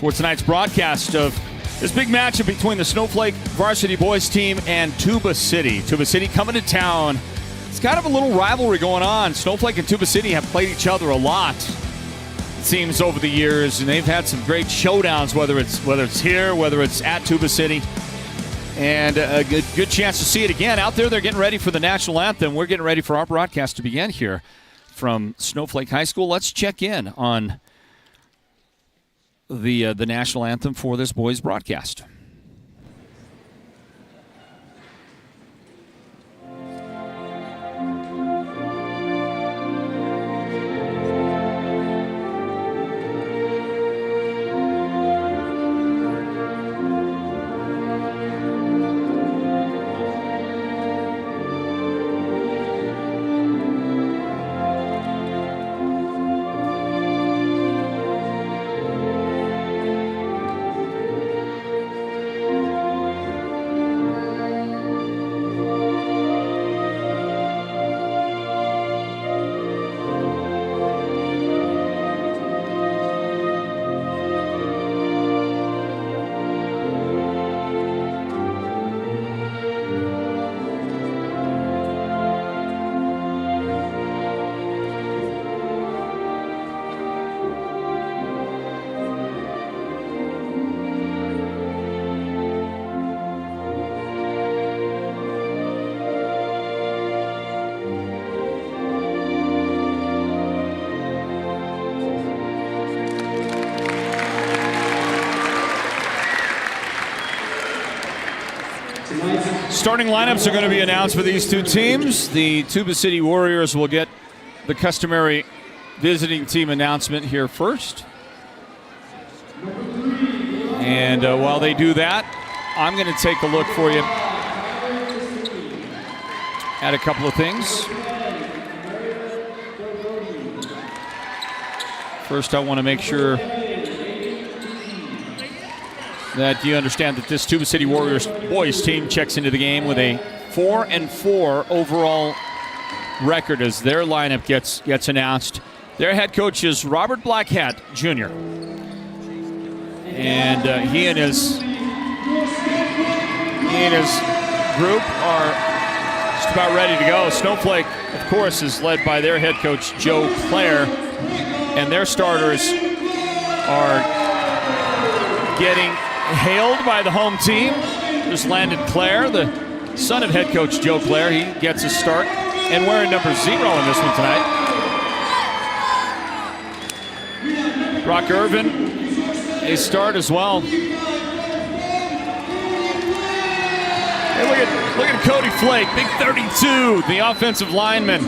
for tonight's broadcast of this big matchup between the Snowflake varsity boys team and Tuba City. Tuba City coming to town. It's kind of a little rivalry going on. Snowflake and Tuba City have played each other a lot, it seems, over the years, and they've had some great showdowns, whether it's here, whether it's at Tuba City. And a good chance to see it again. Out there, they're getting ready for the national anthem. We're getting ready for our broadcast to begin here from Snowflake High School. Let's check in on the national anthem for this boys' broadcast. Starting lineups are going to be announced for these two teams. The Tuba City Warriors will get the customary visiting team announcement here first. And while they do that, I'm going to take a look for you at a couple of things. First, I want to make sure that you understand that this Tuba City Warriors boys team checks into the game with a 4-4 overall record as their lineup gets announced. Their head coach is Robert Blackhat Jr. And he and his group are just about ready to go. Snowflake, of course, is led by their head coach Joe Clare, and their starters are getting hailed by the home team. There's Landon Clare, the son of head coach Joe Clare. He gets his start and wearing number 0 in this one tonight. Brock Irvin, a start as well. Hey, look at Cody Flake, big 32. The offensive lineman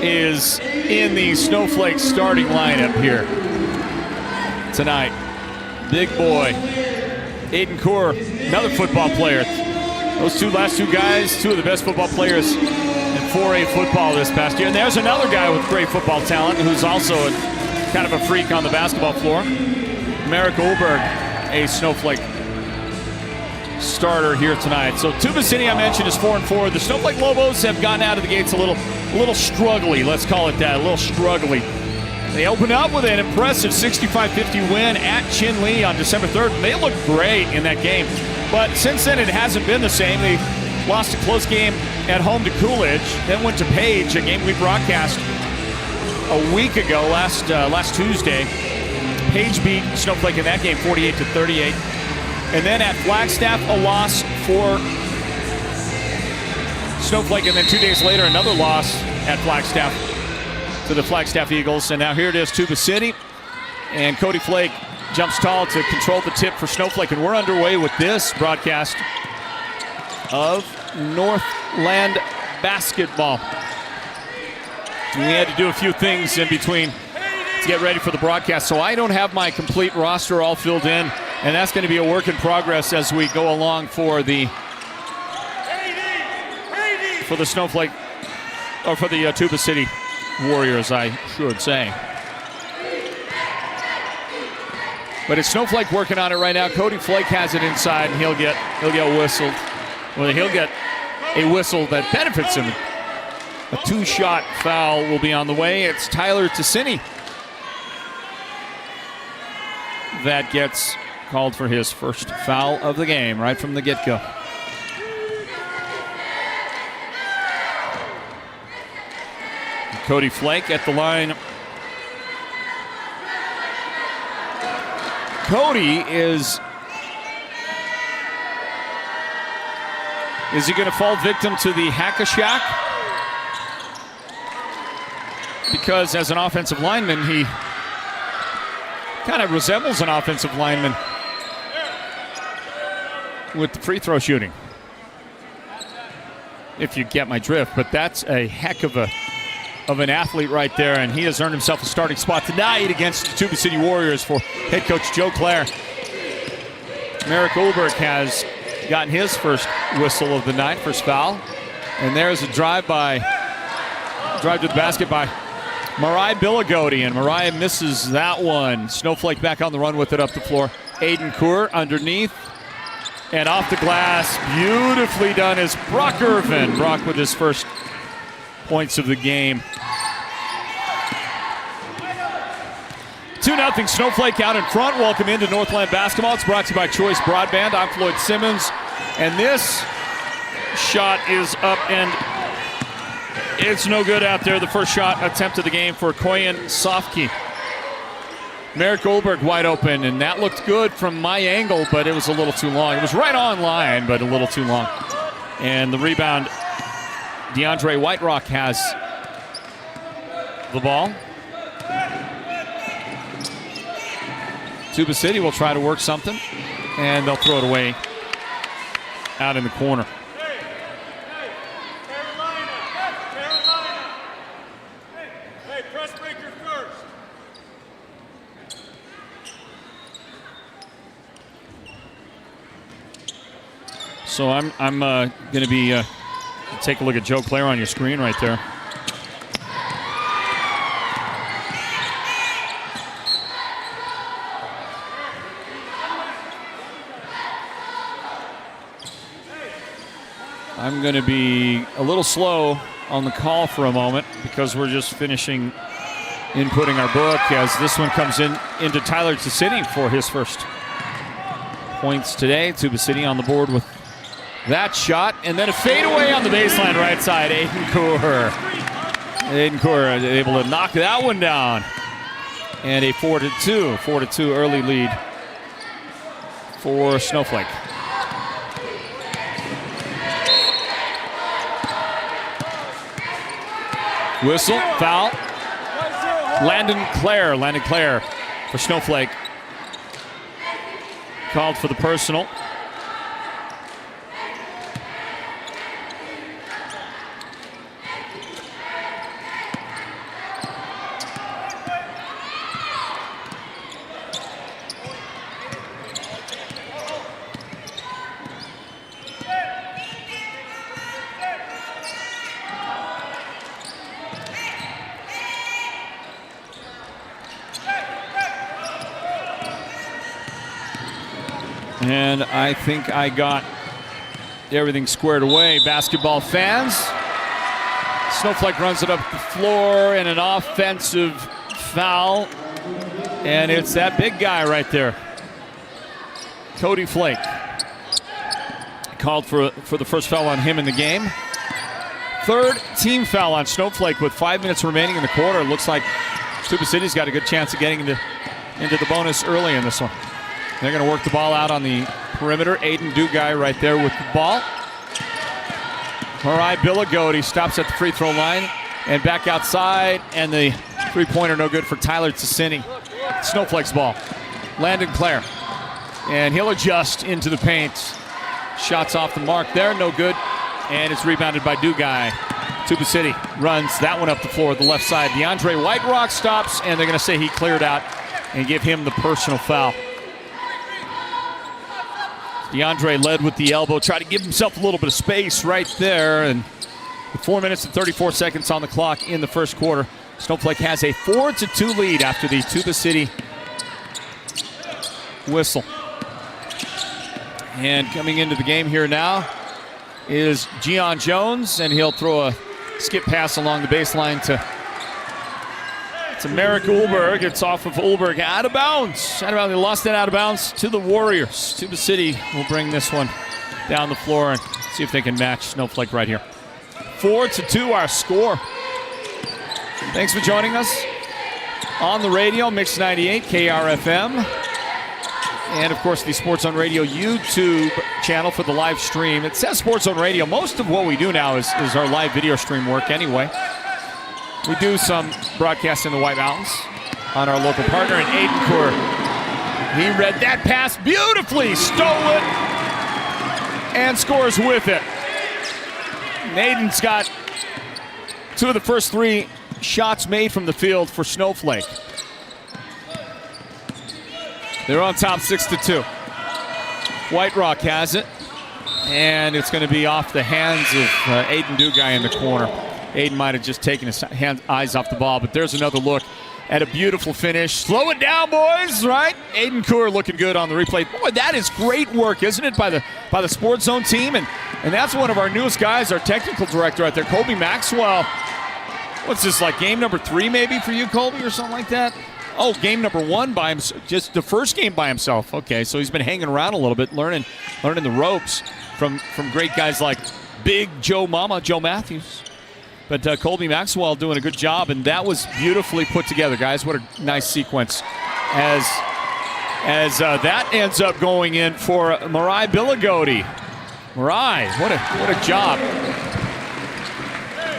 is in the Snowflake starting lineup here tonight. Big boy. Aiden Kaur, another football player. Those last two guys, two of the best football players in 4A football this past year. And there's another guy with great football talent who's also kind of a freak on the basketball floor. Merrick Olberg, a Snowflake starter here tonight. So Tuba City, I mentioned, is 4-4. The Snowflake Lobos have gotten out of the gates a little struggly. Let's call it that, a little struggly. They opened up with an impressive 65-50 win at Chinle on December 3rd. They looked great in that game. But since then, it hasn't been the same. They lost a close game at home to Coolidge, then went to Page, a game we broadcast a week ago, last Tuesday. Page beat Snowflake in that game 48-38. And then at Flagstaff, a loss for Snowflake. And then 2 days later, another loss at Flagstaff to the Flagstaff Eagles. And now here it is, Tuba City. And Cody Flake jumps tall to control the tip for Snowflake. And we're underway with this broadcast of Northland basketball. We had to do a few things in between to get ready for the broadcast, so I don't have my complete roster all filled in, and that's going to be a work in progress as we go along for the Snowflake, or for the Tuba City Warriors, I should say. But it's Snowflake working on it right now. Cody Flake has it inside, and he'll get whistled. Well, he'll get a whistle that benefits him. A two-shot foul will be on the way. It's Tyler Ticini that gets called for his first foul of the game right from the get-go. Cody Flake at the line. Cody is he going to fall victim to the hack-a-shack? Because as an offensive lineman, he kind of resembles an offensive lineman with the free throw shooting, if you get my drift. But that's a heck of an athlete right there, and he has earned himself a starting spot tonight against the Tuba City Warriors for head coach Joe Clare. Merrick Ulberg has gotten his first whistle of the night, first foul. And there's a drive to the basket by Mariah Billigodi, and Mariah misses that one. Snowflake back on the run with it up the floor. Aiden Coeur underneath and off the glass. Beautifully done is Brock Irvin. Brock with his first points of the game. 2-0 Snowflake out in front. Welcome into Northland basketball. It's brought to you by Choice Broadband. I'm Floyd Simmons. And this shot is up and it's no good out there. The first shot attempt of the game for Koyan Sofke. Merrick Goldberg wide open, and that looked good from my angle, but it was a little too long. It was right on line, but a little too long. And the rebound, DeAndre Whiterock has the ball. Tuba City will try to work something, and they'll throw it away out in the corner. So I'm going to be take a look at Joe Clare on your screen right there. I'm going to be a little slow on the call for a moment because we're just finishing inputting our book as this one comes into Tyler City for his first points today. Tuba City on the board with that shot, and then a fadeaway on the baseline right side. Aiden Coeur able to knock that one down. And a 4-2 early lead for Snowflake. Whistle, foul. Landon Clare for Snowflake. Called for the personal. And I think I got everything squared away. Basketball fans. Snowflake runs it up the floor and an offensive foul. And it's that big guy right there, Cody Flake. Called for the first foul on him in the game. Third team foul on Snowflake with 5 minutes remaining in the quarter. Looks like Tuba City's got a good chance of getting into the bonus early in this one. They're going to work the ball out on the perimeter. Aiden Dugai right there with the ball. Mariah Billigodi stops at the free throw line and back outside, and the three-pointer no good for Tyler City. Snowflake's ball. Landon Clare, and he'll adjust into the paint. Shots off the mark there, no good, and it's rebounded by Dugai. Tuba City runs that one up the floor, the left side. DeAndre Whiterock stops, and they're going to say he cleared out and give him the personal foul. DeAndre led with the elbow, tried to give himself a little bit of space right there. And with 4 minutes and 34 seconds on the clock in the first quarter, Snowflake has a 4-2 lead after the Tuba City whistle. And coming into the game here now is Gian Jones, and he'll throw a skip pass along the baseline to to Merrick Ulberg. It's off of Ulberg, out of bounds. They lost it out of bounds to the Warriors. Tuba City will bring this one down the floor and see if they can match Snowflake right here. 4-2 our score. Thanks for joining us on the radio, Mix 98, KRFM. And, of course, the Sports on Radio YouTube channel for the live stream. It says Sports on Radio. Most of what we do now is our live video stream work anyway. We do some broadcasts in the White Mountains on our local partner, and Aiden Coeur. He read that pass beautifully, stole it, and scores with it. Aiden's got 2 of the first 3 shots made from the field for Snowflake. They're on top 6-2. White Rock has it, and it's going to be off the hands of Aiden Dugai in the corner. Aiden might have just taken his eyes off the ball, but there's another look at a beautiful finish. Slow it down, boys, right? Aiden Coeur looking good on the replay. Boy, that is great work, isn't it, by the Sports Zone team? And that's one of our newest guys, our technical director out there, Colby Maxwell. What's this, like game number 3 maybe for you, Colby, or something like that? Oh, game number 1 by himself, just the first game by himself. Okay, so he's been hanging around a little bit, learning the ropes from great guys like Big Joe Matthews. But Colby Maxwell doing a good job, and that was beautifully put together, guys. What a nice sequence. As that ends up going in for Mariah Billigodi. Mariah, what a job.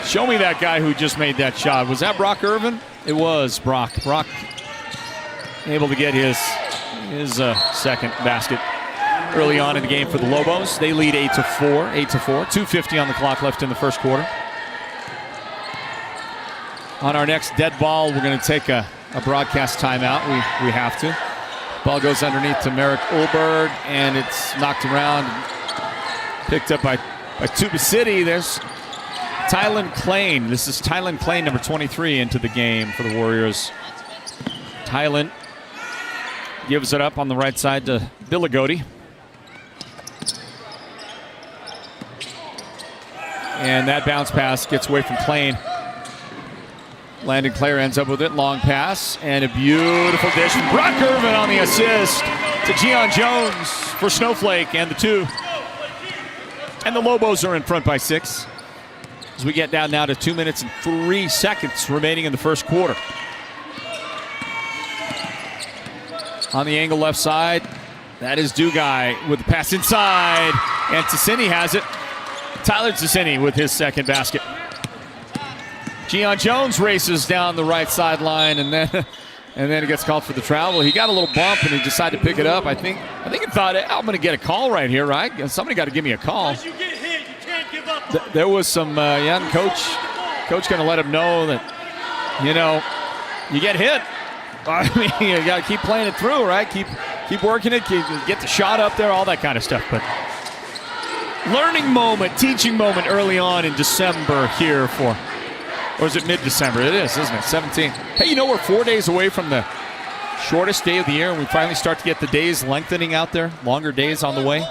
Show me that guy who just made that shot. Was that Brock Irvin? It was Brock. Brock able to get his second basket early on in the game for the Lobos. They lead 8-4. 2:50 on the clock left in the first quarter. On our next dead ball, we're going to take a broadcast timeout. We have to. Ball goes underneath to Merrick Ulberg, and it's knocked around, picked up by Tuba City. There's Tylen Klain. This is Tylen Klain, number 23, into the game for the Warriors. Tylen gives it up on the right side to Billigodi. And that bounce pass gets away from Klain. Landon Clare ends up with it. Long pass and a beautiful dish from Brock Irvin on the assist to Gian Jones for Snowflake and the 2. And the Lobos are in front by 6. As we get down now to 2 minutes and 3 seconds remaining in the first quarter. On the angle left side, that is Dugai with the pass inside. And Ticini has it. Tyler Ticini with his second basket. Gian Jones races down the right sideline, and then he gets called for the travel. He got a little bump, and he decided to pick it up. I think he thought, I'm going to get a call right here, right? Somebody got to give me a call. Once you get hit, you can't give up. There was some young coach going to let him know that, you get hit. I mean, you got to keep playing it through, right? Keep working it, get the shot up there, all that kind of stuff. But learning moment, teaching moment early on in December here for. Or is it mid-December? It is, isn't it? 17th. Hey, we're 4 days away from the shortest day of the year, and we finally start to get the days lengthening out there. Longer days on the way.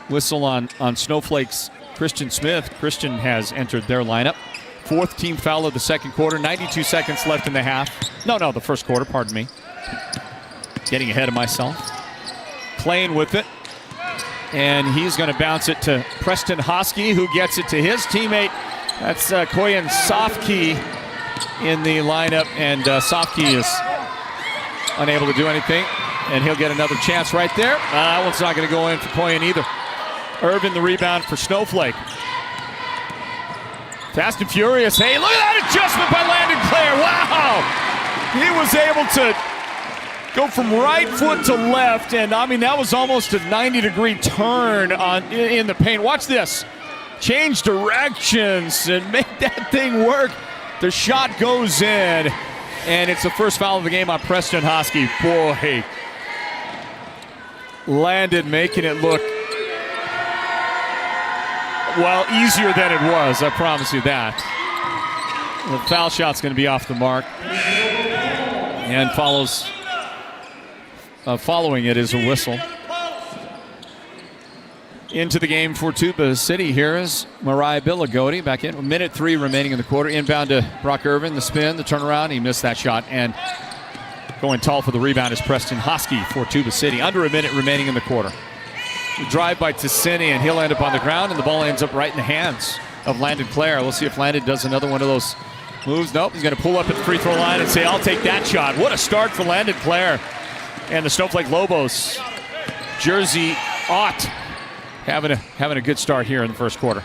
Whistle on Snowflake's Christian Smith. Christian has entered their lineup. 4th team foul of the second quarter. 92 seconds left in the half. No, the first quarter, pardon me. Getting ahead of myself. Klain with it. And he's going to bounce it to Preston Hosky, who gets it to his teammate. That's Koyan Sofke in the lineup, and Sofke is unable to do anything. And he'll get another chance right there. That one's not going to go in for Koyan either. Irvin the rebound for Snowflake. Fast and furious. Hey, look at that adjustment by Landon Clare. Wow! He was able to go from right foot to left, and I mean, that was almost a 90-degree turn in the paint. Watch this. Change directions and make that thing work. The shot goes in, and it's the first foul of the game on Preston Hosky. Boy, Landon making it look, well, easier than it was. I promise you that. The foul shot's going to be off the mark, and following it is a whistle. Into the game for Tuba City. Here is Mariah Billigodi back in. 1:03 remaining in the quarter. Inbound to Brock Irvin. The spin, the turnaround. He missed that shot. And going tall for the rebound is Preston Hosky for Tuba City. Under a minute remaining in the quarter. The drive by Ticini, and he'll end up on the ground, and the ball ends up right in the hands of Landon Clare. We'll see if Landon does another one of those moves. Nope, he's going to pull up at the free throw line and say, I'll take that shot. What a start for Landon Clare and the Snowflake Lobos. Jersey Ott having a good start here in the first quarter.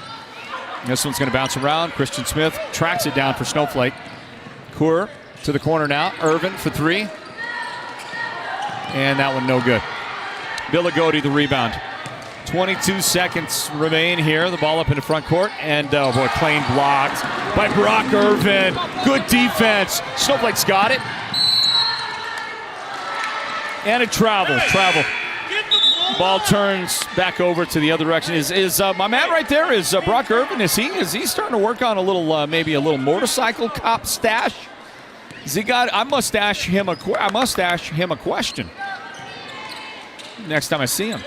This one's going to bounce around. Christian Smith tracks it down for Snowflake. Coor to the corner now. Irvin for three. And that one no good. Billigodi the rebound. 22 seconds remain here. The ball up in the front court. And, oh boy, clean blocked by Brock Irvin. Good defense. Snowflake's got it. And it travels. Ball turns back over to the other direction. Is my man right there? Is Brock Irvin? Is he starting to work on a little maybe a little motorcycle cop stash? Has he got? I must ask him a question next time I see him.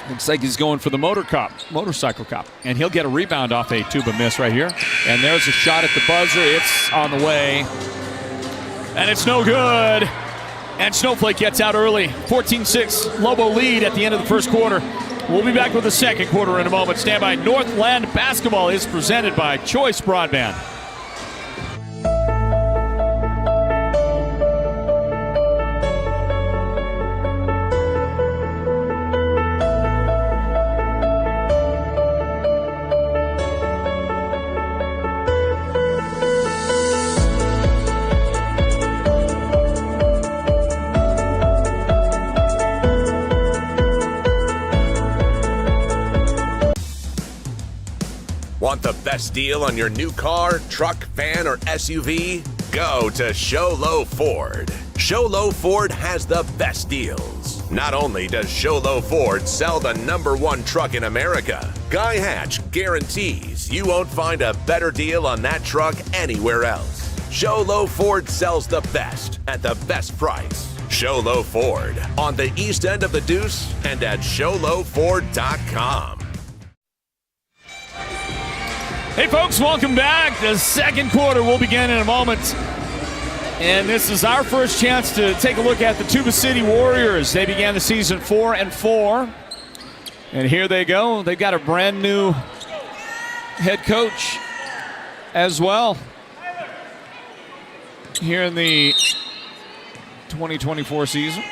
Looks like he's going for the motorcycle cop, and he'll get a rebound off a Tuba miss right here. And there's a shot at the buzzer. It's on the way, and it's no good. And Snowflake gets out early. 14-6 Lobo lead at the end of the first quarter. We'll be back with the second quarter in a moment. Stand by. Northland basketball is presented by Choice Broadband. Want the best deal on your new car, truck, van, or SUV? Go to Show Low Ford. Show Low Ford has the best deals. Not only does Show Low Ford sell the #1 truck in America, Guy Hatch guarantees you won't find a better deal on that truck anywhere else. Show Low Ford sells the best at the best price. Show Low Ford on the east end of the Deuce and at showlowford.com. Hey folks, welcome back. The second quarter will begin in a moment. And this is our first chance to take a look at the Tuba City Warriors. They began the season 4-4. And here they go. They've got a brand new head coach as well here in the 2024 season.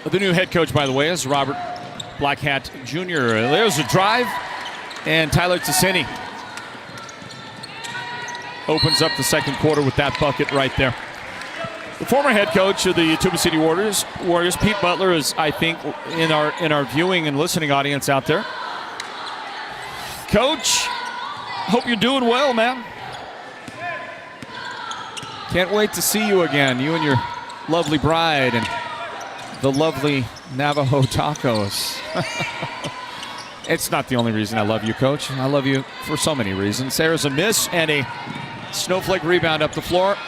The new head coach, by the way, is Robert Blackhat Jr. There's a drive, and Tyler Ticini opens up the second quarter with that bucket right there. The former head coach of the Tuba City Warriors, Pete Butler, is, I think, in our viewing and listening audience out there. Coach, hope you're doing well, man. Can't wait to see you again, you and your lovely bride and the lovely Navajo tacos. It's not the only reason I love you, Coach. I love you for so many reasons. There's a miss and a Snowflake rebound up the floor.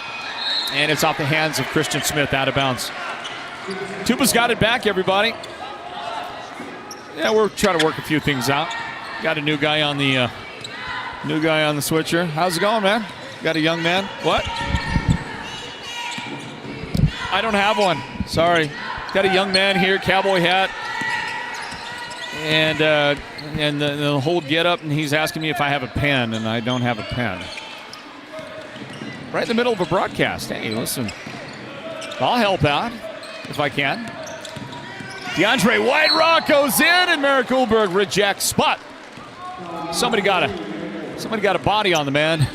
And it's off the hands of Christian Smith, out of bounds. Tuba's got it back, everybody. Yeah, we're trying to work a few things out. Got a new guy on the switcher. How's it going, man? Got a young man? What? I don't have one. Sorry. Got a young man here, cowboy hat, and the whole get up, and he's asking me if I have a pen, and I don't have a pen. Right in the middle of a broadcast. Hey, listen, I'll help out if I can. DeAndre White-Rock goes in, and Merrick Ulberg rejects. Spot. Somebody got a body on the man.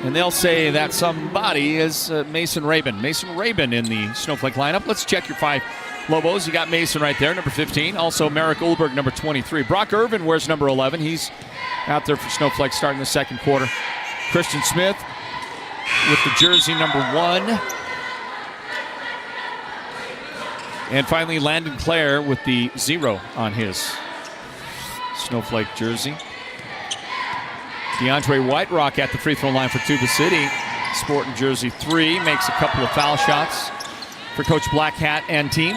And they'll say that somebody is Mason Rabin. Mason Rabin in the Snowflake lineup. Let's check your 5 Lobos. You got Mason right there, number 15. Also Merrick Ulberg, number 23. Brock Irvin wears number 11. He's out there for Snowflake starting the second quarter. Christian Smith with the jersey number 1. And finally Landon Clare with the 0 on his Snowflake jersey. DeAndre White-Rock at the free throw line for Tuba City. Sporting jersey 3, makes a couple of foul shots. for Coach Black Hat and team.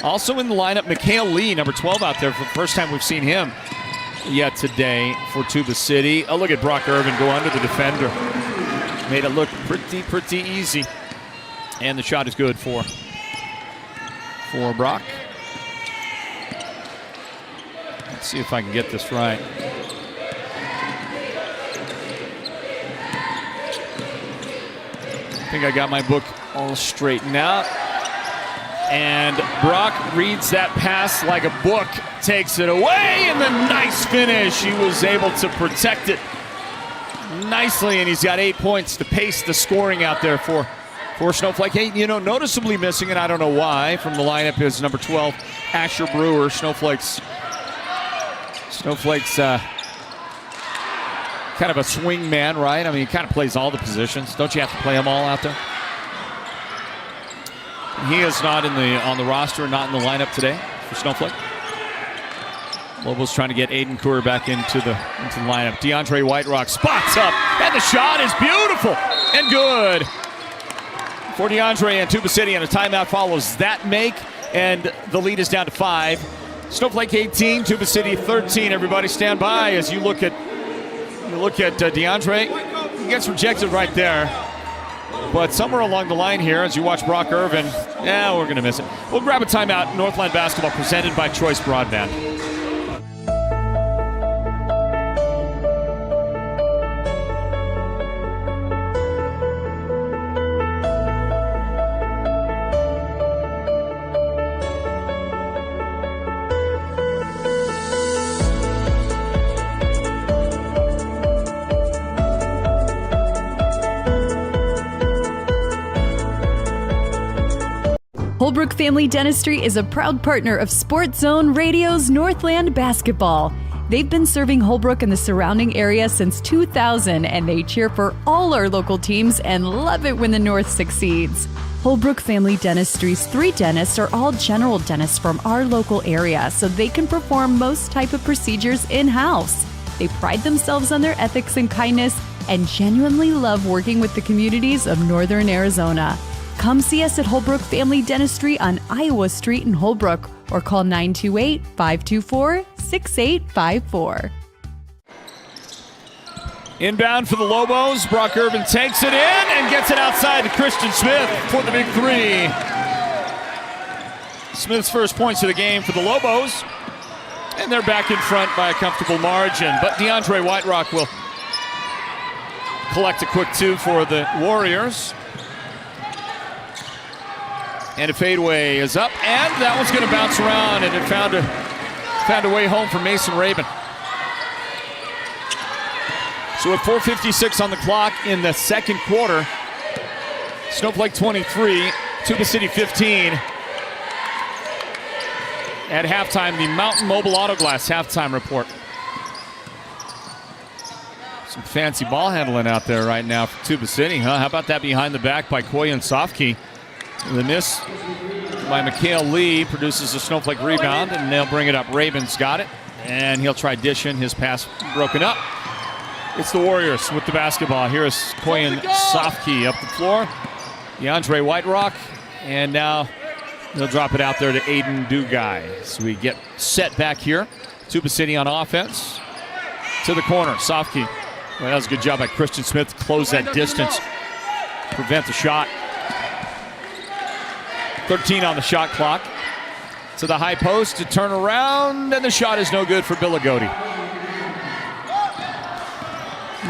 Also in the lineup, Mikhail Lee, number 12 out there for the first time we've seen him yet today for Tuba City. Oh, look at Brock Irvin go under the defender. Made it look pretty easy. And the shot is good for Brock. Let's see if I can get this right. I think I got my book all straightened out. And Brock reads that pass like a book, takes it away, and the nice finish. He was able to protect it nicely, and he's got 8 points to pace the scoring out there for Snowflake. Hey, you know, noticeably missing, and I don't know why, from the lineup is number 12, Asher Brewer. Snowflake's kind of a swing man, right? I mean, he kind of plays all the positions. Don't you have to play them all out there? He is not on the roster, not in the lineup today for Snowflake. Lobos trying to get Aiden Coor back into the lineup. DeAndre Whiterock spots up, and the shot is beautiful and good for DeAndre, and Tuba City, and a timeout follows that make, and the lead is down to 5. Snowflake 18, Tuba City 13. Everybody stand by as you look at DeAndre. He gets rejected right there. But somewhere along the line here, as you watch Brock Irvin, we're going to miss it. We'll grab a timeout. Northland basketball presented by Choice Broadband. Holbrook Family Dentistry is a proud partner of Sports Zone Radio's Northland Basketball. They've been serving Holbrook and the surrounding area since 2000, and they cheer for all our local teams and love it when the North succeeds. Holbrook Family Dentistry's 3 dentists are all general dentists from our local area, so they can perform most type of procedures in-house. They pride themselves on their ethics and kindness and genuinely love working with the communities of Northern Arizona. Come see us at Holbrook Family Dentistry on Iowa Street in Holbrook or call 928-524-6854. Inbound for the Lobos. Brock Irvin takes it in and gets it outside to Christian Smith for the big 3. Smith's first points of the game for the Lobos. And they're back in front by a comfortable margin. But DeAndre Whiterock will collect a quick 2 for the Warriors. And a fadeaway is up, and that one's going to bounce around, and it found a way home for Mason Rabin. So with 4:56 on the clock in the second quarter, Snowflake 23, Tuba City 15. At halftime, the Mountain Mobile Auto Glass halftime report. Some fancy ball handling out there right now for Tuba City, huh? How about that behind the back by Koyan Sofke? The miss by Mikhail Lee produces a Snowflake rebound, and they'll bring it up. Rabin's got it, and he'll try dishing. His pass broken up. It's the Warriors with the basketball. Here is Koyan Sofke up the floor. DeAndre Whiterock, and now they'll drop it out there to Aiden Dugai. So we get set back here. Tuba City on offense. To the corner, Sofke. Well, that was a good job by Christian Smith to close that distance, prevent the shot. 13 on the shot clock. To the high post to turn around, and the shot is no good for Billigodi.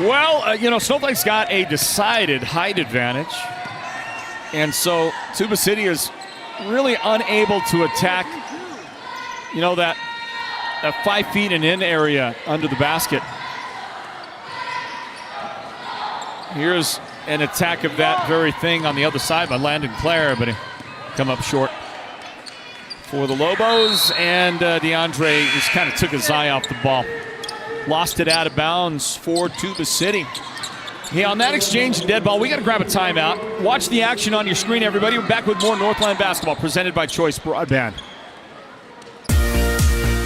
Well, Snowflake's got a decided height advantage. And so Tuba City is really unable to attack, that 5 feet and in area under the basket. Here's an attack of that very thing on the other side by Landon Clare, but he come up short for the Lobos, and DeAndre just kind of took his eye off the ball. Lost it out of bounds for Tuba City. Hey, on that exchange and dead ball, we got to grab a timeout. Watch the action on your screen, everybody. We're back with more Northland basketball presented by Choice Broadband.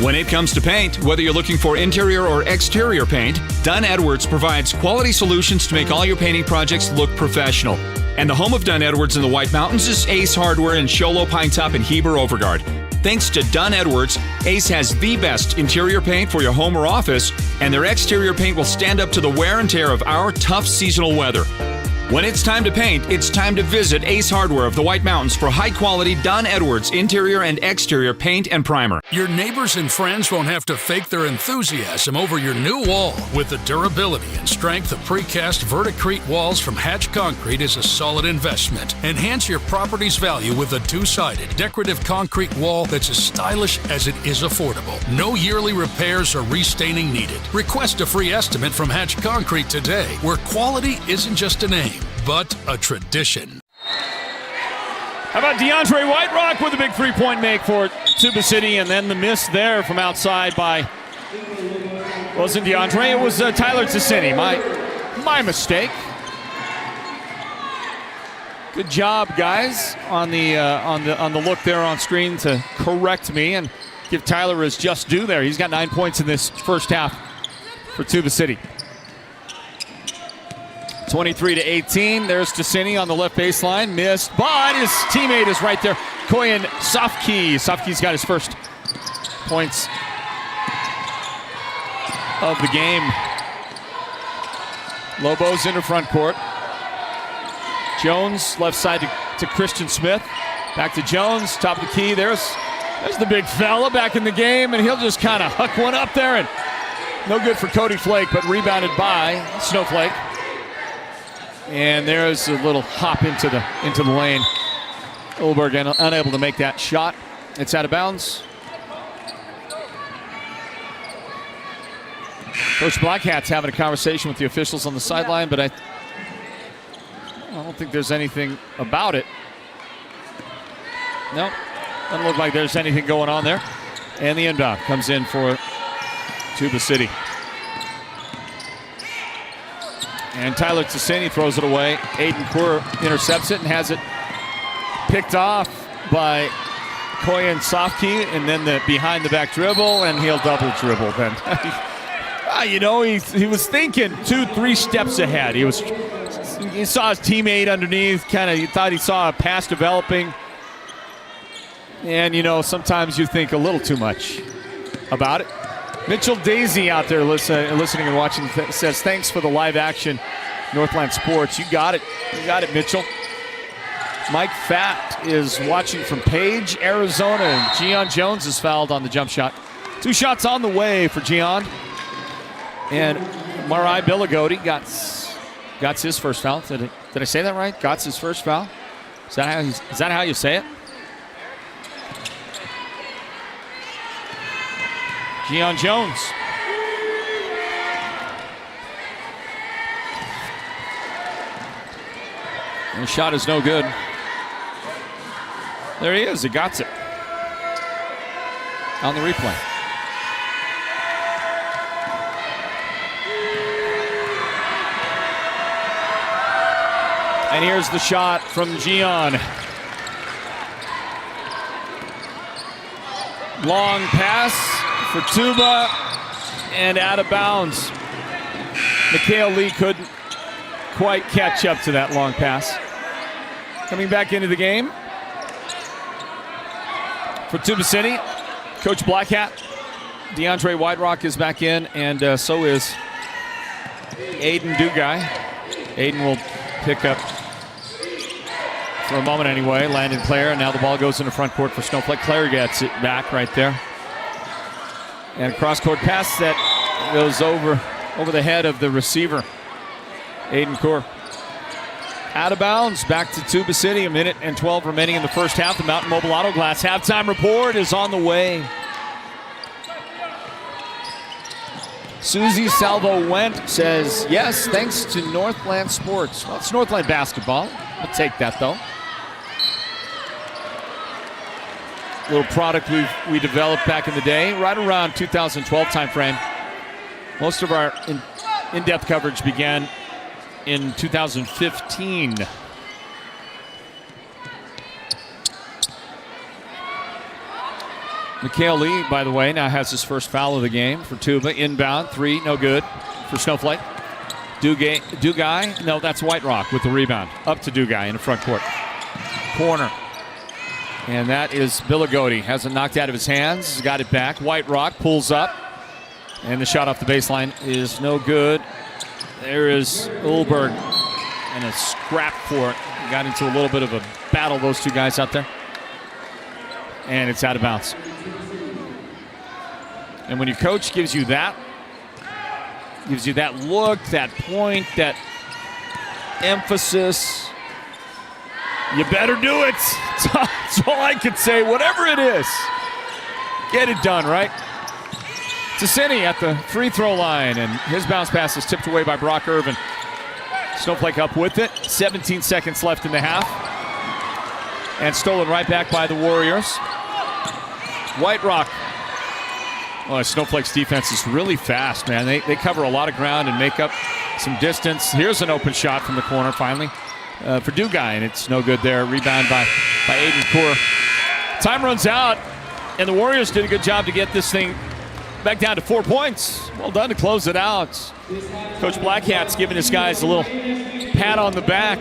When it comes to paint, whether you're looking for interior or exterior paint, Dunn Edwards provides quality solutions to make all your painting projects look professional. And the home of Dunn Edwards in the White Mountains is Ace Hardware in Show Low, Pine Top, and Heber Overgard. Thanks to Dunn Edwards, Ace has the best interior paint for your home or office, and their exterior paint will stand up to the wear and tear of our tough seasonal weather. When it's time to paint, it's time to visit Ace Hardware of the White Mountains for high-quality Dunn Edwards interior and exterior paint and primer. Your neighbors and friends won't have to fake their enthusiasm over your new wall. With the durability and strength of precast Verticrete walls from Hatch Concrete is a solid investment. Enhance your property's value with a two-sided decorative concrete wall that's as stylish as it is affordable. No yearly repairs or restaining needed. Request a free estimate from Hatch Concrete today, where quality isn't just a name, but a tradition. How about DeAndre Whiterock with a big three-point make for Tuba City, and then the miss there from outside by, wasn't DeAndre, it was Tyler Ticini. My mistake. Good job, guys, on the look there on screen to correct me and give Tyler his just due there. He's got 9 points in this first half for Tuba City. 23-18. There's Ticini on the left baseline. Missed, but his teammate is right there. Koyan Sofke. Sofke's got his first points of the game. Lobos into front court. Jones, left side to Christian Smith. Back to Jones, top of the key. There's the big fella back in the game, and he'll just kind of huck one up there. And no good for Cody Flake, but rebounded by Snowflake. And there's a little hop into the lane. Olberg unable to make that shot. It's out of bounds. Coach Blackhat's having a conversation with the officials on the sideline, but I don't think there's anything about it. No, doesn't look like there's anything going on there. And the inbound comes in for Tuba City. And Tyler Ticini throws it away. Aiden Kur intercepts it and has it picked off by Koyan Sofke, and then the behind the back dribble, and he'll double dribble then. He was thinking 2-3 steps ahead. He saw his teammate underneath, he thought he saw a pass developing. And sometimes you think a little too much about it. Mitchell Daisy out there listening and watching says, thanks for the live action, Northland Sports. You got it. Mitchell. Mike Fatt is watching from Page, Arizona, and Gian Jones is fouled on the jump shot. 2 shots on the way for Gian. And Marai Billigodi got his first foul. Did I say that right? Got his first foul? Is that how you say it? Gian Jones. And the shot is no good. There he is. He got it on the replay. And here's the shot from Gian. Long pass for Tuba, and out of bounds. Mikhail Lee couldn't quite catch up to that long pass. Coming back into the game for Tuba City, Coach Blackhat. DeAndre Whiterock is back in, and so is Aiden Dugai. Aiden will pick up for a moment anyway. Landon Clare, and now the ball goes into front court for Snowflake. Clare gets it back right there. And a cross-court pass that goes over the head of the receiver, Aiden Kur. Out of bounds, back to Tuba City. 1:12 remaining in the first half. The Mountain Mobile Auto Glass halftime report is on the way. Susie Salvo Went says, yes, thanks to Northland Sports. Well, it's Northland basketball. I'll take that, though. Little product we developed back in the day, right around 2012 timeframe. Most of our in-depth coverage began in 2015. Mikhail Lee, by the way, now has his first foul of the game for Tuba. Inbound, 3, no good for Snowflake. Dugai, no, that's White Rock with the rebound. Up to Dugai in the front court. Corner. And that is Billigodi. Has it knocked out of his hands. He's got it back. White Rock pulls up. And the shot off the baseline is no good. There is Ulberg. And a scrap for it. Got into a little bit of a battle, those two guys out there. And it's out of bounds. And when your coach gives you that look, that point, that emphasis, you better do it. That's all I can say. Whatever it is, get it done, right? Ticini at the free throw line, and his bounce pass is tipped away by Brock Irvin. Snowflake up with it. 17 seconds left in the half. And stolen right back by the Warriors. White Rock. Oh, Snowflake's defense is really fast, man. They cover a lot of ground and make up some distance. Here's an open shot from the corner, finally, for Dugai, and it's no good there. Rebound by Aiden Kaur. Time runs out, and the Warriors did a good job to get this thing back down to 4 points. Well done to close it out. Coach Blackhat's giving his guys a little pat on the back.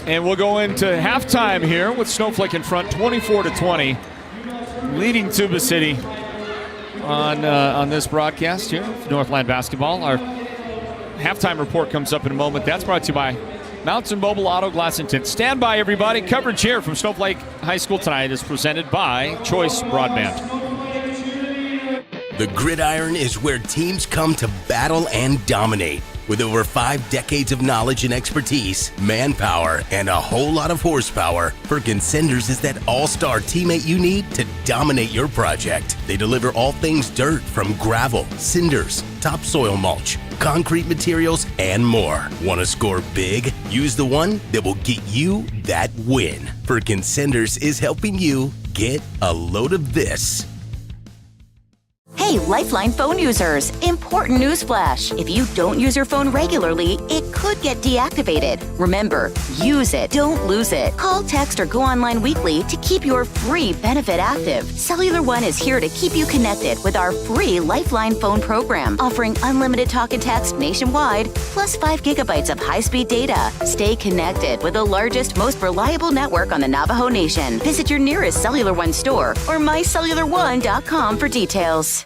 And we'll go into halftime here with Snowflake in front, 24-20, leading Tuba City on this broadcast here for Northland Basketball. Our halftime report comes up in a moment. That's brought to you by Mountain Mobile Auto Glass and Tint. Stand by, everybody. Coverage here from Snowflake High School tonight is presented by Choice Broadband. The gridiron is where teams come to battle and dominate. With over 5 decades of knowledge and expertise, manpower, and a whole lot of horsepower, Perkins Cinders is that all-star teammate you need to dominate your project. They deliver all things dirt, from gravel, cinders, topsoil mulch, concrete materials, and more. Want to score big? Use the one that will get you that win. Perkins Cinders is helping you get a load of this. Hey, Lifeline phone users, important news flash. If you don't use your phone regularly, it could get deactivated. Remember, use it, don't lose it. Call, text, or go online weekly to keep your free benefit active. Cellular One is here to keep you connected with our free Lifeline phone program, offering unlimited talk and text nationwide, plus 5 gigabytes of high-speed data. Stay connected with the largest, most reliable network on the Navajo Nation. Visit your nearest Cellular One store or mycellularone.com for details.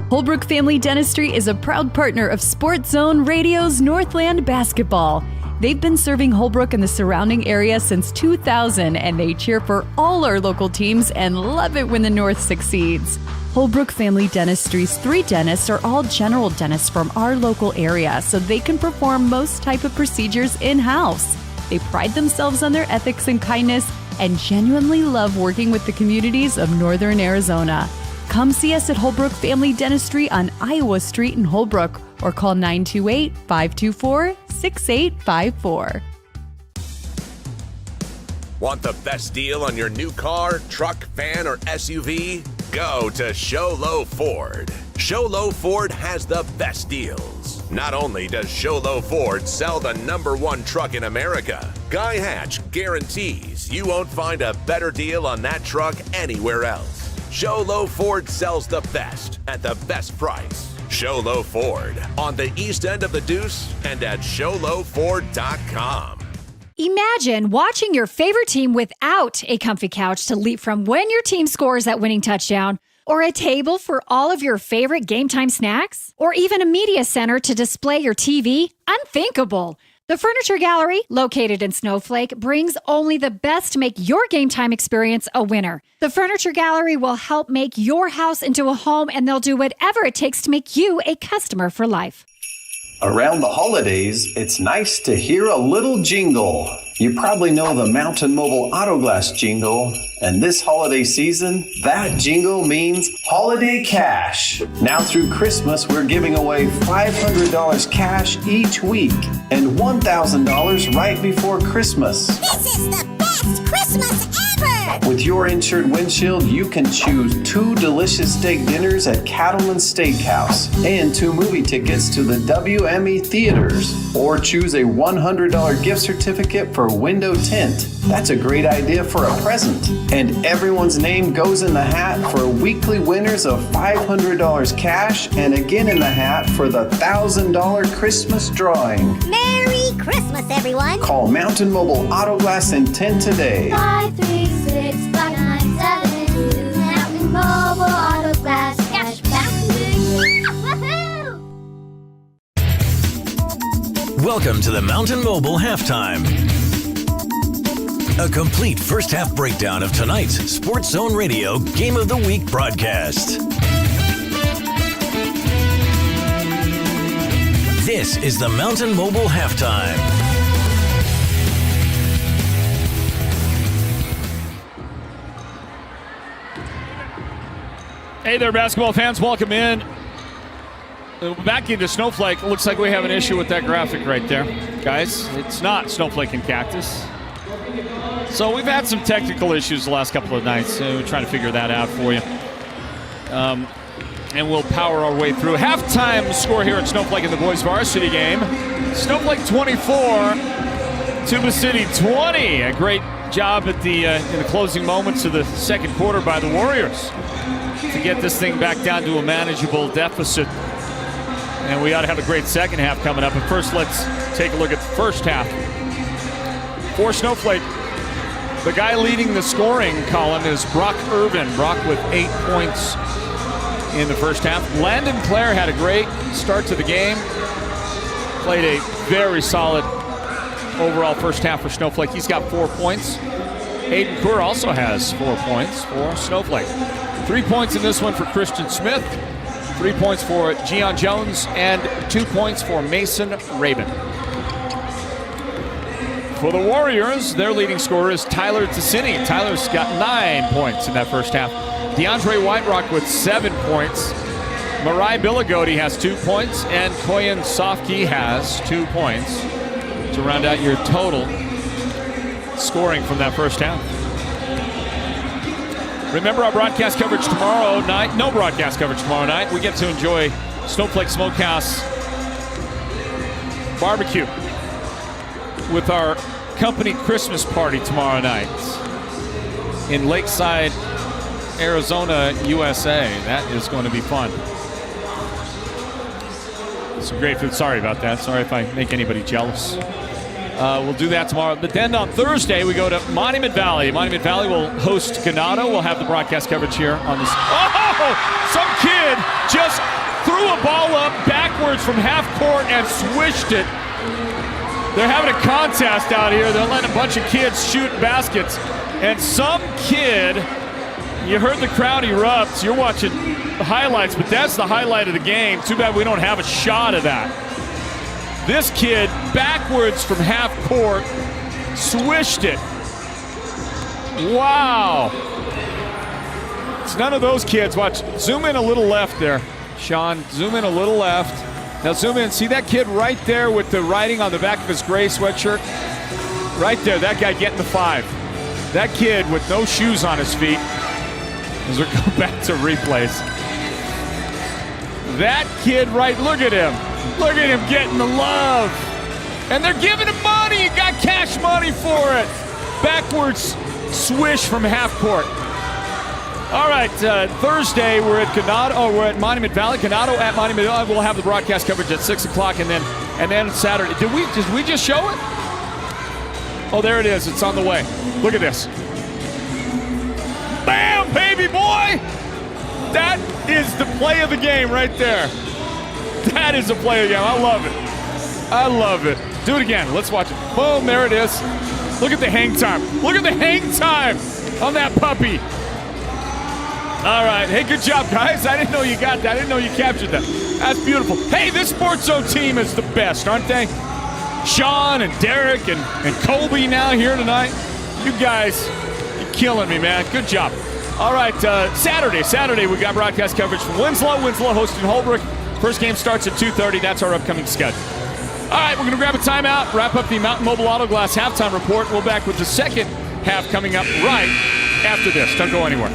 Holbrook Family Dentistry is a proud partner of Sports Zone Radio's Northland Basketball. They've been serving Holbrook and the surrounding area since 2000, and they cheer for all our local teams and love it when the North succeeds. Holbrook Family Dentistry's 3 dentists are all general dentists from our local area, so they can perform most type of procedures in-house. They pride themselves on their ethics and kindness and genuinely love working with the communities of Northern Arizona. Come see us at Holbrook Family Dentistry on Iowa Street in Holbrook or call 928-524-6854. Want the best deal on your new car, truck, van, or SUV? Go to Show Low Ford. Show Low Ford has the best deals. Not only does Show Low Ford sell the #1 truck in America, Guy Hatch guarantees you won't find a better deal on that truck anywhere else. Show Low Ford sells the best at the best price. Show Low Ford on the east end of the Deuce and at showlowford.com. Imagine watching your favorite team without a comfy couch to leap from when your team scores that winning touchdown, or a table for all of your favorite game time snacks, or even a media center to display your TV. Unthinkable. The Furniture Gallery, located in Snowflake, brings only the best to make your game time experience a winner. The Furniture Gallery will help make your house into a home, and they'll do whatever it takes to make you a customer for life. Around the holidays, it's nice to hear a little jingle. You probably know the Mountain Mobile Auto Glass jingle, and this holiday season, that jingle means holiday cash. Now through Christmas, we're giving away $500 cash each week and $1,000 right before Christmas. This is the best Christmas ever! With your insured windshield, you can choose 2 delicious steak dinners at Cattleman's Steakhouse and 2 movie tickets to the WME theaters, or choose a $100 gift certificate for window tint. That's a great idea for a present. And everyone's name goes in the hat for weekly winners of $500 cash and again in the hat for the $1,000 Christmas drawing. Merry Christmas, everyone! Call Mountain Mobile Auto Glass and Tint today. 536-5972. Mountain Mobile Auto Glass. Cash back to you. Woohoo! Welcome to the Mountain Mobile Halftime. A complete first half breakdown of tonight's Sports Zone Radio Game of the Week broadcast. This is the Mountain Mobile Halftime. Hey there, basketball fans. Welcome in. Back into Snowflake. Looks like we have an issue with that graphic right there. Guys, it's not Snowflake and Cactus. So we've had some technical issues the last couple of nights. We're trying to figure that out for you. And we'll power our way through. Halftime score here at Snowflake in the boys varsity game. Snowflake 24, Tuba City 20. A great job at the in the closing moments of the second quarter by the Warriors to get this thing back down to a manageable deficit. And we ought to have a great second half coming up. But first, let's take a look at the first half. For Snowflake, the guy leading the scoring column is Brock Irvin. Brock with 8 points in the first half. Landon Clare had a great start to the game. Played a very solid overall first half for Snowflake. He's got 4 points. Aiden Kerr also has 4 points for Snowflake. 3 points in this one for Christian Smith. 3 points for Gian Jones and 2 points for Mason Rabin. For the Warriors, their leading scorer is Tyler Ticini. Tyler's got 9 points in that first half. DeAndre Whiterock with 7 points. Marai Billigodi has 2 points, and Koyan Sofke has 2 points to round out your total scoring from that first half. Remember our broadcast coverage tomorrow night. No broadcast coverage tomorrow night. We get to enjoy Snowflake Smokehouse barbecue with our company Christmas party tomorrow night in Lakeside, Arizona, USA. That is going to be fun. Some great food. Sorry about that. Sorry if I make anybody jealous. We'll do that tomorrow. But then on Thursday, we go to Monument Valley. Monument Valley will host Ganado. We'll have the broadcast coverage here on this. Oh! Some kid just threw a ball up backwards from half court and swished it. They're having a contest out here. They're letting a bunch of kids shoot baskets. And some kid, you heard the crowd erupt. You're watching the highlights, but that's the highlight of the game. Too bad we don't have a shot of that. This kid, backwards from half court, swished it. Wow. It's none of those kids. Watch, zoom in a little left there. Sean, zoom in a little left. Now zoom in, see that kid right there with the writing on the back of his gray sweatshirt? Right there, that guy getting the 5. That kid with no shoes on his feet, as we go back to replays. That kid right, look at him. Look at him getting the love. And they're giving him money. He got cash money for it. Backwards swish from half court. All right, Thursday we're at Ganado. Oh, we're at Monument Valley. Ganado at Monument Valley. We'll have the broadcast coverage at 6 o'clock, and then Saturday. Did we just show it? Oh, there it is. It's on the way. Look at this. Bam, baby boy. That is the play of the game right there. That is a play of the game. I love it. I love it. Do it again. Let's watch it. Boom, there it is. Look at the hang time. Look at the hang time on that puppy. All right. Hey, good job, guys. I didn't know you got that. I didn't know you captured that. That's beautiful. Hey, this Sports Zone team is the best, aren't they? Sean and Derek and Colby now here tonight. You guys, you're killing me, man. Good job. All right, Saturday, we got broadcast coverage from Winslow. Winslow hosting Holbrook. First game starts at 2:30. That's our upcoming schedule. All right, we're going to grab a timeout, wrap up the Mountain Mobile Auto Glass halftime report. We'll back with the second half coming up right after this. Don't go anywhere.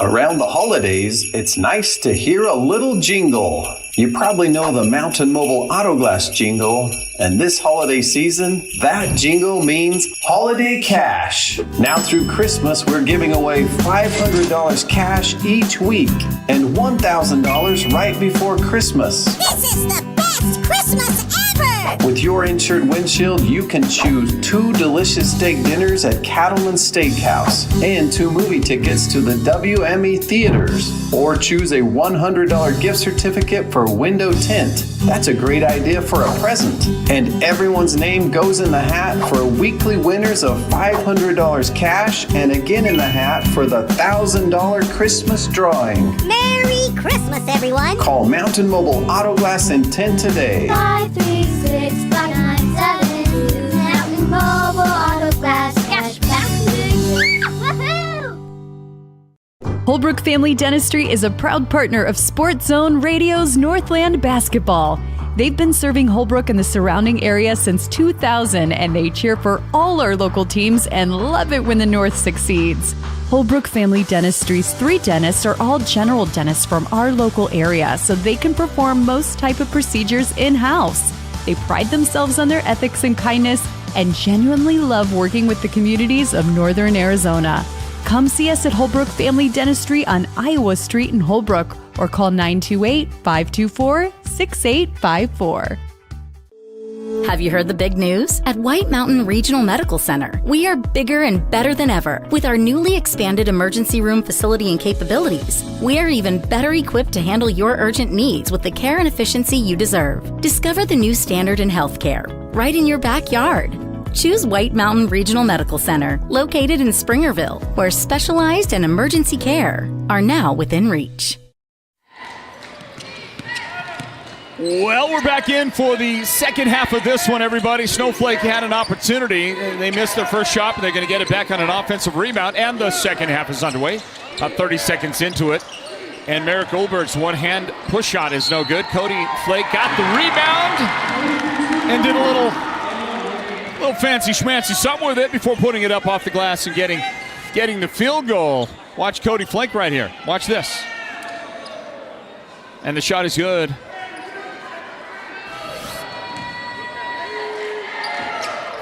Around the holidays, it's nice to hear a little jingle. You probably know the Mountain Mobile Auto Glass jingle, and this holiday season, that jingle means holiday cash. Now through Christmas, we're giving away $500 cash each week and $1,000 right before Christmas. This is the best Christmas ever! With your insured windshield, you can choose 2 delicious steak dinners at Cattleman's Steakhouse and 2 movie tickets to the WME theaters, or choose a $100 gift certificate for window tint. That's a great idea for a present. And everyone's name goes in the hat for weekly winners of $500 cash and again in the hat for the $1,000 Christmas drawing. Merry Christmas, everyone! Call Mountain Mobile Auto Glass and Tint today. 536-597. Mountain Mobile Auto Glass cash back to you. Woohoo! Holbrook Family Dentistry is a proud partner of Sports Zone Radio's Northland basketball. They've been serving Holbrook and the surrounding area since 2000, and they cheer for all our local teams and love it when the North succeeds. Holbrook Family Dentistry's 3 dentists are all general dentists from our local area, so they can perform most type of procedures in-house. They pride themselves on their ethics and kindness and genuinely love working with the communities of Northern Arizona. Come see us at Holbrook Family Dentistry on Iowa Street in Holbrook or call 928-524-6854. Have you heard the big news? At White Mountain Regional Medical Center, we are bigger and better than ever. With our newly expanded emergency room facility and capabilities, we are even better equipped to handle your urgent needs with the care and efficiency you deserve. Discover the new standard in healthcare right in your backyard. Choose White Mountain Regional Medical Center, located in Springerville, where specialized and emergency care are now within reach. Well, we're back in for the second half of this one, everybody. Snowflake had an opportunity. They missed their first shot, but they're going to get it back on an offensive rebound, and the second half is underway. About 30 seconds into it. And Merrick Goldberg's one-hand push shot is no good. Cody Flake got the rebound and did a little fancy schmancy something with it before putting it up off the glass and getting the field goal. Watch Cody Flake right here. Watch this. And the shot is good.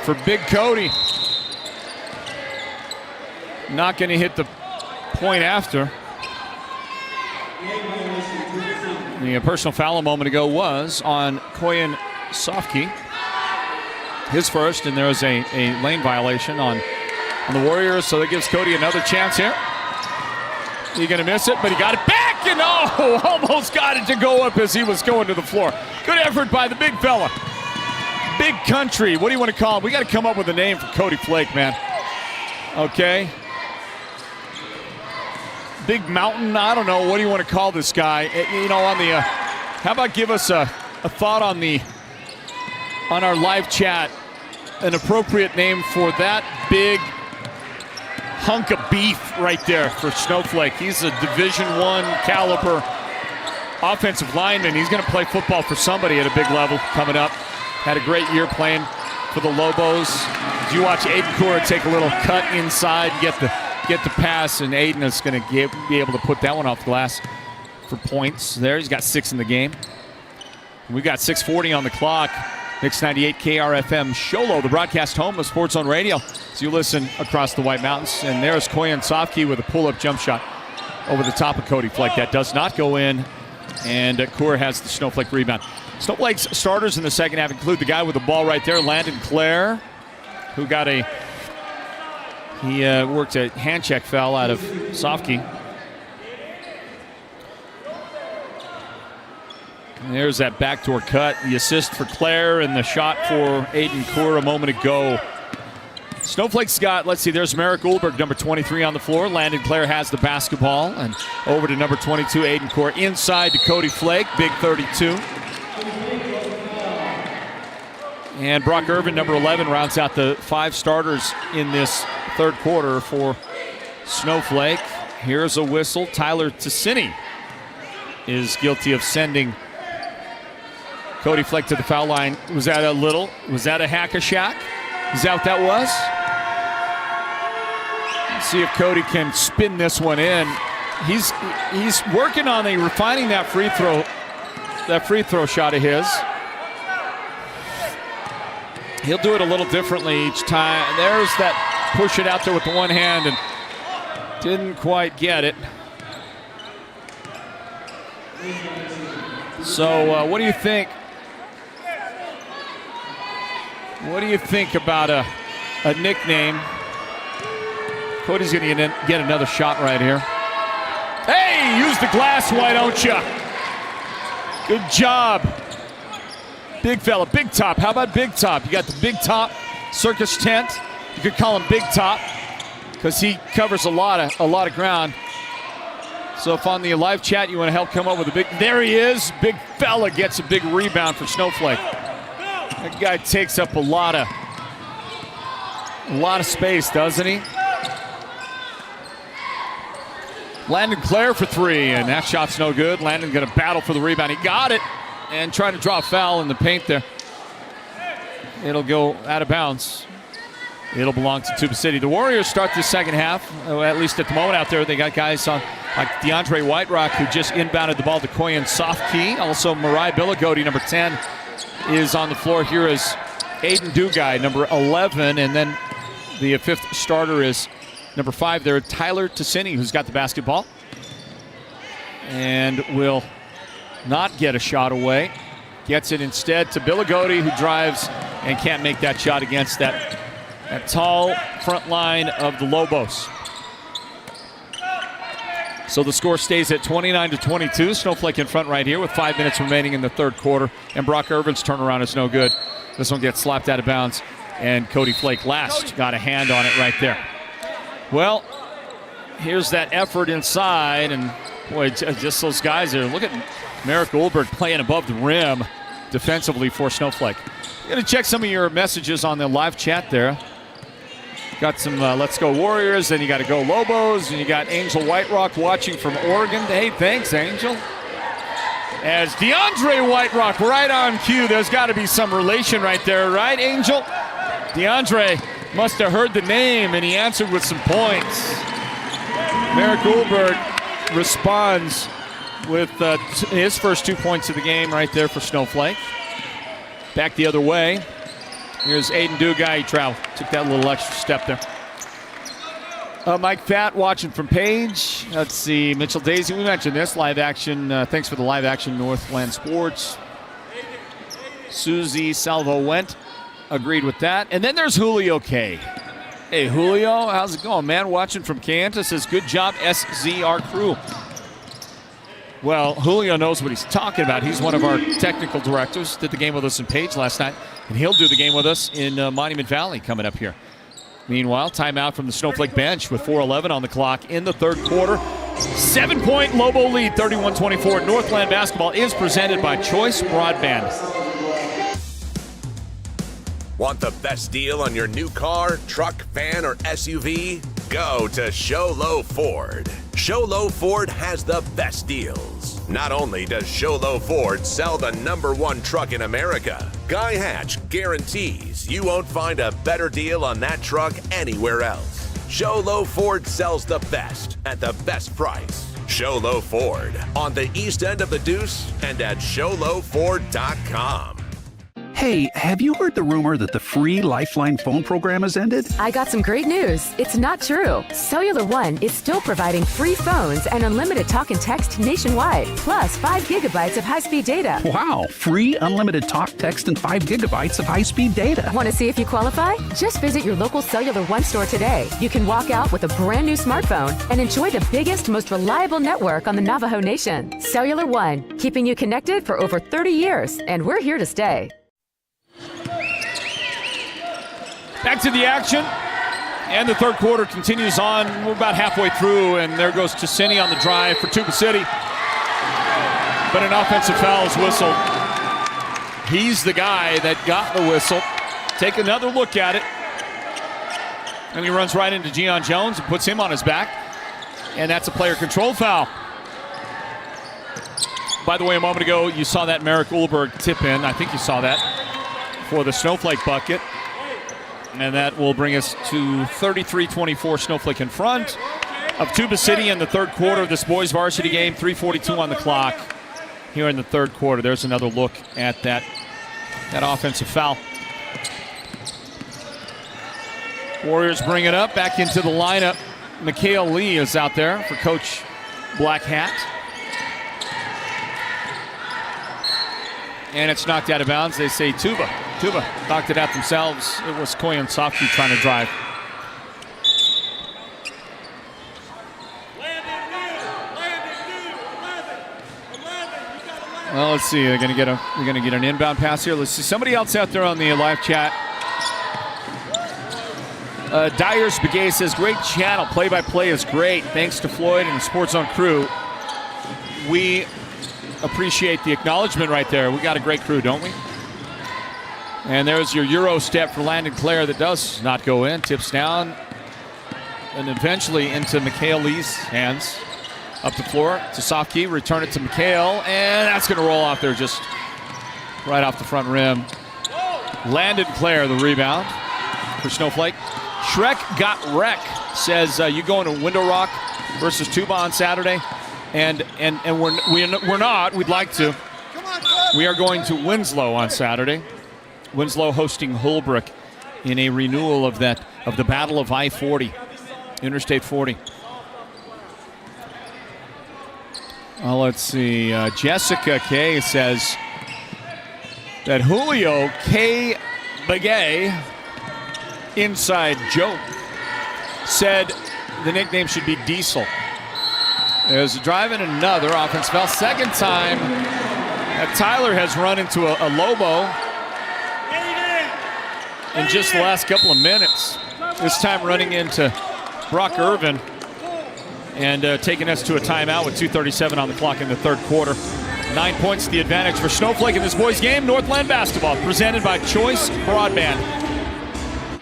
For Big Cody. Not going to hit the point after. The personal foul a moment ago was on Koyan Sofke. His first, and there was a lane violation on the Warriors, so that gives Cody another chance here. He's going to miss it, but he got it back, and almost got it to go up as he was going to the floor. Good effort by the big fella. Big Country, what do you want to call him? We got to come up with a name for Cody Flake, man. Okay. Big Mountain, I don't know. What do you want to call this guy? You know, on the, how about give us a thought on our live chat, an appropriate name for that big hunk of beef right there for Snowflake. He's a Division I caliber offensive lineman. He's going to play football for somebody at a big level coming up. Had a great year playing for the Lobos. Did you watch Aiden Cora take a little cut inside and get the pass, and Aiden is going to be able to put that one off the glass for points. There, he's got 6 in the game. We got 6:40 on the clock. Mix 98 KRFM Sholo, the broadcast home of Sports Zone Radio. So you listen across the White Mountains, and there's Koyan Sofke with a pull-up jump shot over the top of Cody Flake. That does not go in, and Cora has the Snowflake rebound. Snowflake's starters in the second half include the guy with the ball right there, Landon Clare, who got he worked a hand check foul out of Sofke. And there's that backdoor cut, the assist for Clare, and the shot for Aiden Cora a moment ago. Snowflake's got, let's see, there's Merrick Ulberg, number 23 on the floor. Landon Clare has the basketball. And over to number 22, Aiden Core. Inside to Cody Flake, big 32. And Brock Irvin, number 11, rounds out the 5 starters in this third quarter for Snowflake. Here's a whistle. Tyler Ticini is guilty of sending Cody Flake to the foul line. Was that a hack-a-shack? Is that what that was? Let's see if Cody can spin this one in. He's working on refining that free throw shot of his. He'll do it a little differently each time. There's that push it out there with the one hand and didn't quite get it. So what do you think? What do you think about a nickname? Cody's going to get another shot right here. Hey, use the glass, why don't you? Good job. Big fella, Big Top. How about Big Top? You got the Big Top circus tent. You could call him Big Top because he covers a lot of ground. So if on the live chat you want to help come up with a big, there he is. Big fella gets a big rebound for Snowflake. That guy takes up a lot of space, doesn't he? Landon Clare for 3, and that shot's no good. Landon going to battle for the rebound. He got it, and trying to draw a foul in the paint there. It'll go out of bounds. It'll belong to Tuba City. The Warriors start the second half, at least at the moment out there. They got guys on like DeAndre Whiterock, who just inbounded the ball to Koyan Sofkey. Also, Mariah Billigody, number 10, is on the floor. Here is Aiden Dugai, number 11, and then the fifth starter is number 5 there, Tyler Ticini, who's got the basketball and will not get a shot away. Gets it instead to Billigody, who drives and can't make that shot against that tall front line of the Lobos. So the score stays at 29-22. Snowflake in front right here with 5 minutes remaining in the third quarter. And Brock Irvin's turnaround is no good. This one gets slapped out of bounds. And Cody Flake last got a hand on it right there. Well, here's that effort inside. And boy, just those guys there. Look at Merrick Ulberg playing above the rim defensively for Snowflake. I'm going to check some of your messages on the live chat there. Got some Let's Go Warriors, and you got to Go Lobos, and you got Angel Whiterock watching from Oregon. Hey, thanks, Angel. As DeAndre Whiterock right on cue. There's got to be some relation right there, right, Angel? DeAndre must have heard the name, and he answered with some points. Merrick Ulberg responds with his first 2 points of the game right there for Snowflake. Back the other way. Here's Aiden Dugai. He traveled. Took that little extra step there. Mike Fatt watching from Page. Let's see. Mitchell Daisy. We mentioned this. Live action. Thanks for the live action, Northland Sports. Susie Salvo Went. Agreed with that. And then there's Julio K. Hey, Julio. How's it going, man? Watching from Kansas. Says, good job, SZR crew. Well, Julio knows what he's talking about. He's one of our technical directors. Did the game with us in Page last night. And he'll do the game with us in Monument Valley coming up here. Meanwhile, timeout from the Snowflake bench with 4:11 on the clock in the third quarter. 7-point Lobo lead, 31-24. Northland basketball is presented by Choice Broadband. Want the best deal on your new car, truck, van, or SUV? Go to Show Low Ford. Show Low Ford has the best deals. Not only does Show Low Ford sell the #1 truck in America, Guy Hatch guarantees you won't find a better deal on that truck anywhere else. Show Low Ford sells the best at the best price. Show Low Ford on the east end of the Deuce and at showlowford.com. Hey, have you heard the rumor that the free Lifeline phone program has ended? I got some great news. It's not true. Cellular One is still providing free phones and unlimited talk and text nationwide, plus 5 gigabytes of high-speed data. Wow, free unlimited talk, text, and 5 gigabytes of high-speed data. Want to see if you qualify? Just visit your local Cellular One store today. You can walk out with a brand new smartphone and enjoy the biggest, most reliable network on the Navajo Nation. Cellular One, keeping you connected for over 30 years, and we're here to stay. Back to the action. And the third quarter continues on. We're about halfway through, and there goes Ticini on the drive for Tuba City. But an offensive foul is whistled. He's the guy that got the whistle. Take another look at it. And he runs right into Gian Jones and puts him on his back. And that's a player control foul. By the way, a moment ago, you saw that Merrick Uhlberg tip in. I think you saw that for the Snowflake bucket. And that will bring us to 33-24, Snowflake in front of Tuba City in the third quarter of this boys varsity game. 3:42 on the clock here in the third quarter. There's another look at that offensive foul. Warriors bring it up back into the lineup. Mikhail Lee is out there for Coach Black Hat. And it's knocked out of bounds. They say Tuba. Tuba knocked it out themselves. It was Koyan Sofsky trying to drive. Well, let's see. They're going to get an inbound pass here. Let's see. Somebody else out there on the live chat. Dyers Begay says, great channel. Play-by-play is great. Thanks to Floyd and the Sports Zone crew. We appreciate the acknowledgement right there. We got a great crew, don't we? And there's your Euro step for Landon Clare that does not go in. Tips down. And eventually into Mikhail Lee's hands. Up the floor to Sofsky. Return it to Mikhail. And that's going to roll off there just right off the front rim. Landon Clare, the rebound for Snowflake. Shrek got wreck says you going to Window Rock versus Tuba on Saturday, and we're not. We'd like to. We are going to Winslow on Saturday. Winslow hosting Holbrook in a renewal of the Battle of I-40, Interstate 40. Let's see. Jessica K says that Julio K. Begay, inside joke, said the nickname should be Diesel. There's a drive and another offense foul. Second time that Tyler has run into a Lobo in just the last couple of minutes. This time running into Brock Irvin and taking us to a timeout with 2:37 on the clock in the third quarter. 9 points the advantage for Snowflake in this boys game. Northland basketball presented by Choice Broadband.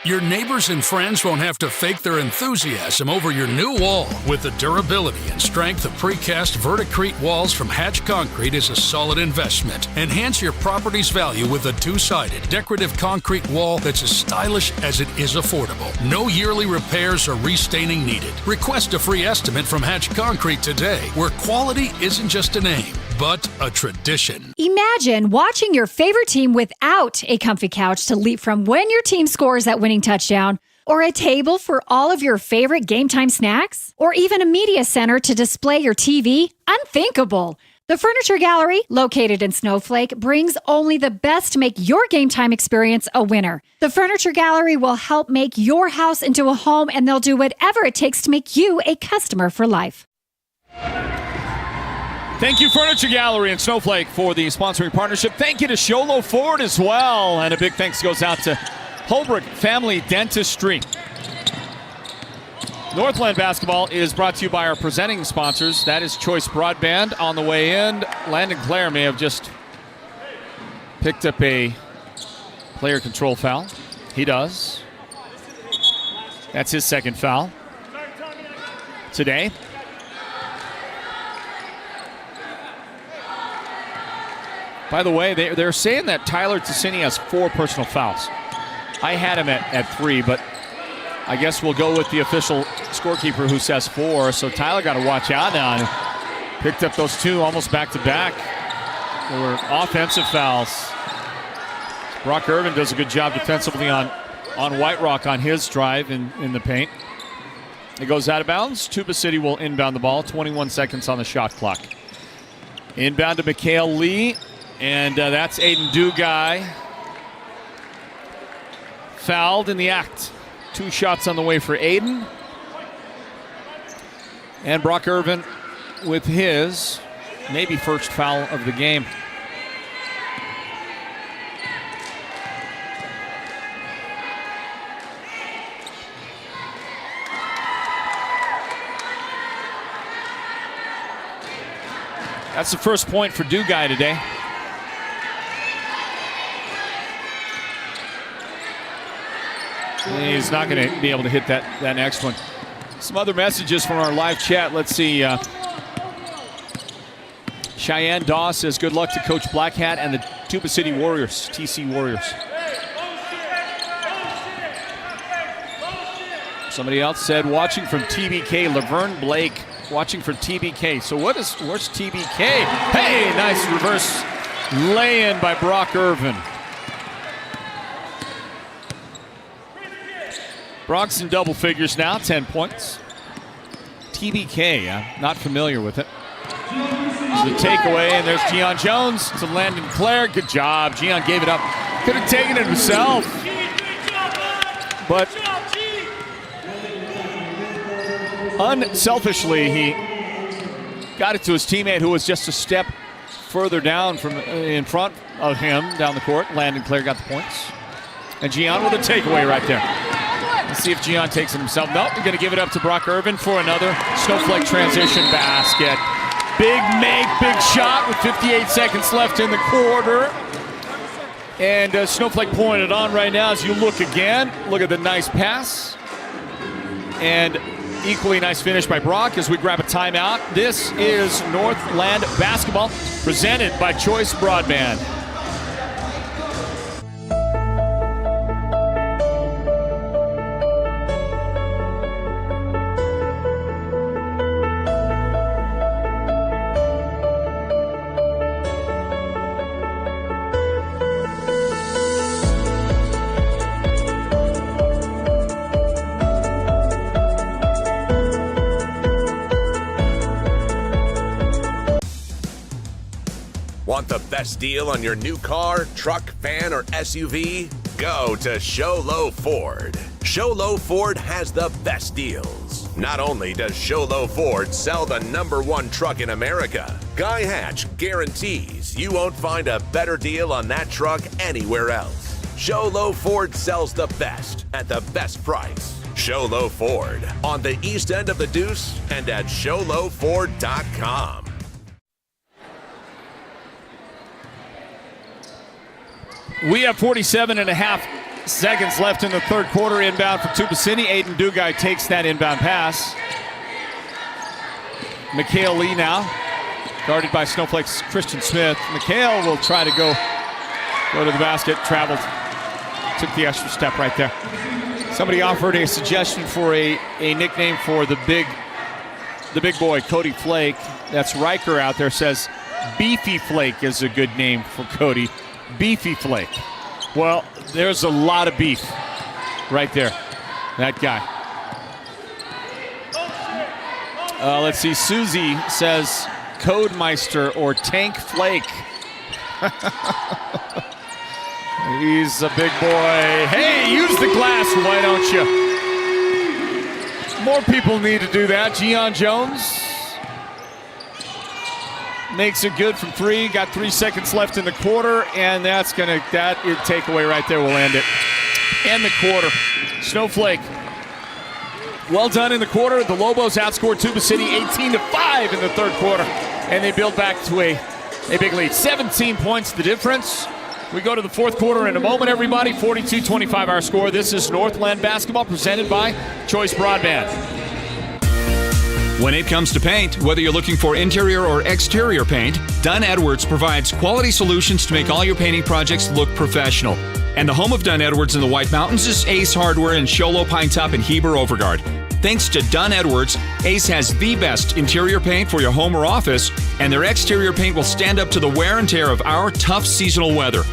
Your neighbors and friends won't have to fake their enthusiasm over your new wall. With the durability and strength of precast Verticrete walls from Hatch Concrete is a solid investment. Enhance your property's value with a two-sided decorative concrete wall that's as stylish as it is affordable. No yearly repairs or restaining needed. Request a free estimate from Hatch Concrete today, where quality isn't just a name, but a tradition. Imagine watching your favorite team without a comfy couch to leap from when your team scores that winning touchdown, or a table for all of your favorite game time snacks, or even a media center to display your TV. Unthinkable. The Furniture Gallery, located in Snowflake, brings only the best to make your game time experience a winner. The Furniture Gallery will help make your house into a home, and they'll do whatever it takes to make you a customer for life. Thank you, Furniture Gallery and Snowflake, for the sponsoring partnership. Thank you to Sholo Ford as well. And a big thanks goes out to Holbrook Family Dentistry. Northland basketball is brought to you by our presenting sponsors. That is Choice Broadband. On the way in, Landon Clare may have just picked up a player control foul. He does. That's his second foul today. By the way, they're saying that Tyler Ticini has 4 personal fouls. I had him at 3, but I guess we'll go with the official scorekeeper who says 4. So Tyler got to watch out now. And picked up those 2 almost back-to-back. They were offensive fouls. Brock Irvin does a good job defensively on White Rock on his drive in the paint. It goes out of bounds. Tuba City will inbound the ball. 21 seconds on the shot clock. Inbound to Mikhail Lee. And that's Aiden Dugai. Fouled in the act. 2 shots on the way for Aiden. And Brock Irvin with his maybe first foul of the game. That's the first point for Dugai today. He's not going to be able to hit that next one. Some other messages from our live chat. Let's see. Cheyenne Doss says, good luck to Coach Black Hat and the Tuba City Warriors, TC Warriors. Somebody else said, watching from TBK, Laverne Blake, watching from TBK. So where's TBK? Hey, nice reverse lay-in by Brock Irvin. Brock's in double figures now, 10 points. TBK, I'm not familiar with it. The takeaway, and there's Gian Jones to Landon Clare. Good job. Gian gave it up. Could have taken it himself. But unselfishly, he got it to his teammate who was just a step further down from in front of him down the court. Landon Clare got the points. And Gian with a takeaway right there. Let's see if Gian takes it himself. Nope, we're going to give it up to Brock Irvin for another Snowflake transition basket. Big make, big shot with 58 seconds left in the quarter. And Snowflake pouring it on right now as you look again. Look at the nice pass. And equally nice finish by Brock as we grab a timeout. This is Northland basketball presented by Choice Broadband. Want the best deal on your new car, truck, van, or SUV? Go to Show Low Ford. Show Low Ford has the best deals. Not only does Show Low Ford sell the #1 truck in America, Guy Hatch guarantees you won't find a better deal on that truck anywhere else. Show Low Ford sells the best at the best price. Show Low Ford on the east end of the Deuce and at showlowford.com. We have 47.5 seconds left in the third quarter. Inbound for Tuba City. Aiden Dugai takes that inbound pass. Mikhail Lee now, guarded by Snowflake's Christian Smith. Mikhail will try to go to the basket. Traveled, took the extra step right there. Somebody offered a suggestion for a nickname for the big boy, Cody Flake. That's Riker out there, says Beefy Flake is a good name for Cody. Beefy Flake. Well, there's a lot of beef right there. That guy. Let's see. Susie says Codemeister or Tank Flake. He's a big boy. Hey, use the glass, why don't you? More people need to do that. Gian Jones makes it good from three. Got 3 seconds left in the quarter, and that takeaway right there will end it. End the quarter. Snowflake, well done in the quarter. The Lobos outscored Tuba City 18-5 in the third quarter, and they build back to a big lead. 17 points the difference. We go to the fourth quarter in a moment, everybody. 42-25 our score. This is Northland basketball presented by Choice Broadband. When it comes to paint, whether you're looking for interior or exterior paint, Dunn Edwards provides quality solutions to make all your painting projects look professional. And the home of Dunn Edwards in the White Mountains is Ace Hardware in Show Low, Pine Top, and Heber Overgard. Thanks to Dunn Edwards, Ace has the best interior paint for your home or office, and their exterior paint will stand up to the wear and tear of our tough seasonal weather.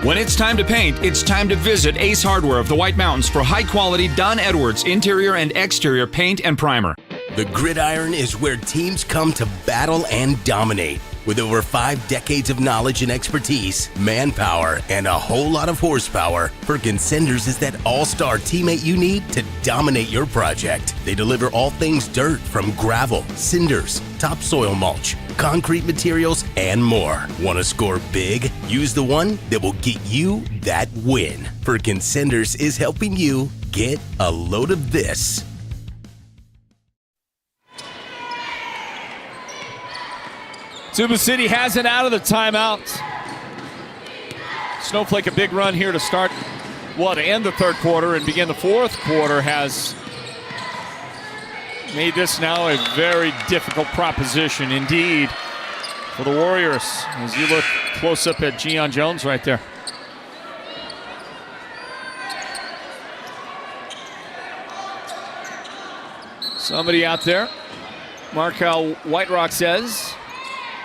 When it's time to paint, it's time to visit Ace Hardware of the White Mountains for high-quality Dunn Edwards interior and exterior paint and primer. The gridiron is where teams come to battle and dominate. With over 5 decades of knowledge and expertise, manpower, and a whole lot of horsepower, Perkins Cinders is that all-star teammate you need to dominate your project. They deliver all things dirt, from gravel, cinders, topsoil mulch, concrete materials, and more. Want to score big? Use the one that will get you that win. Perkins Cinders is helping you get a load of this. Tuba City has it out of the timeout. Snowflake a big run here to start, to end the third quarter and begin the fourth quarter has made this now a very difficult proposition indeed for the Warriors. As you look close up at Gian Jones right there. Somebody out there. Mark how White Rock says,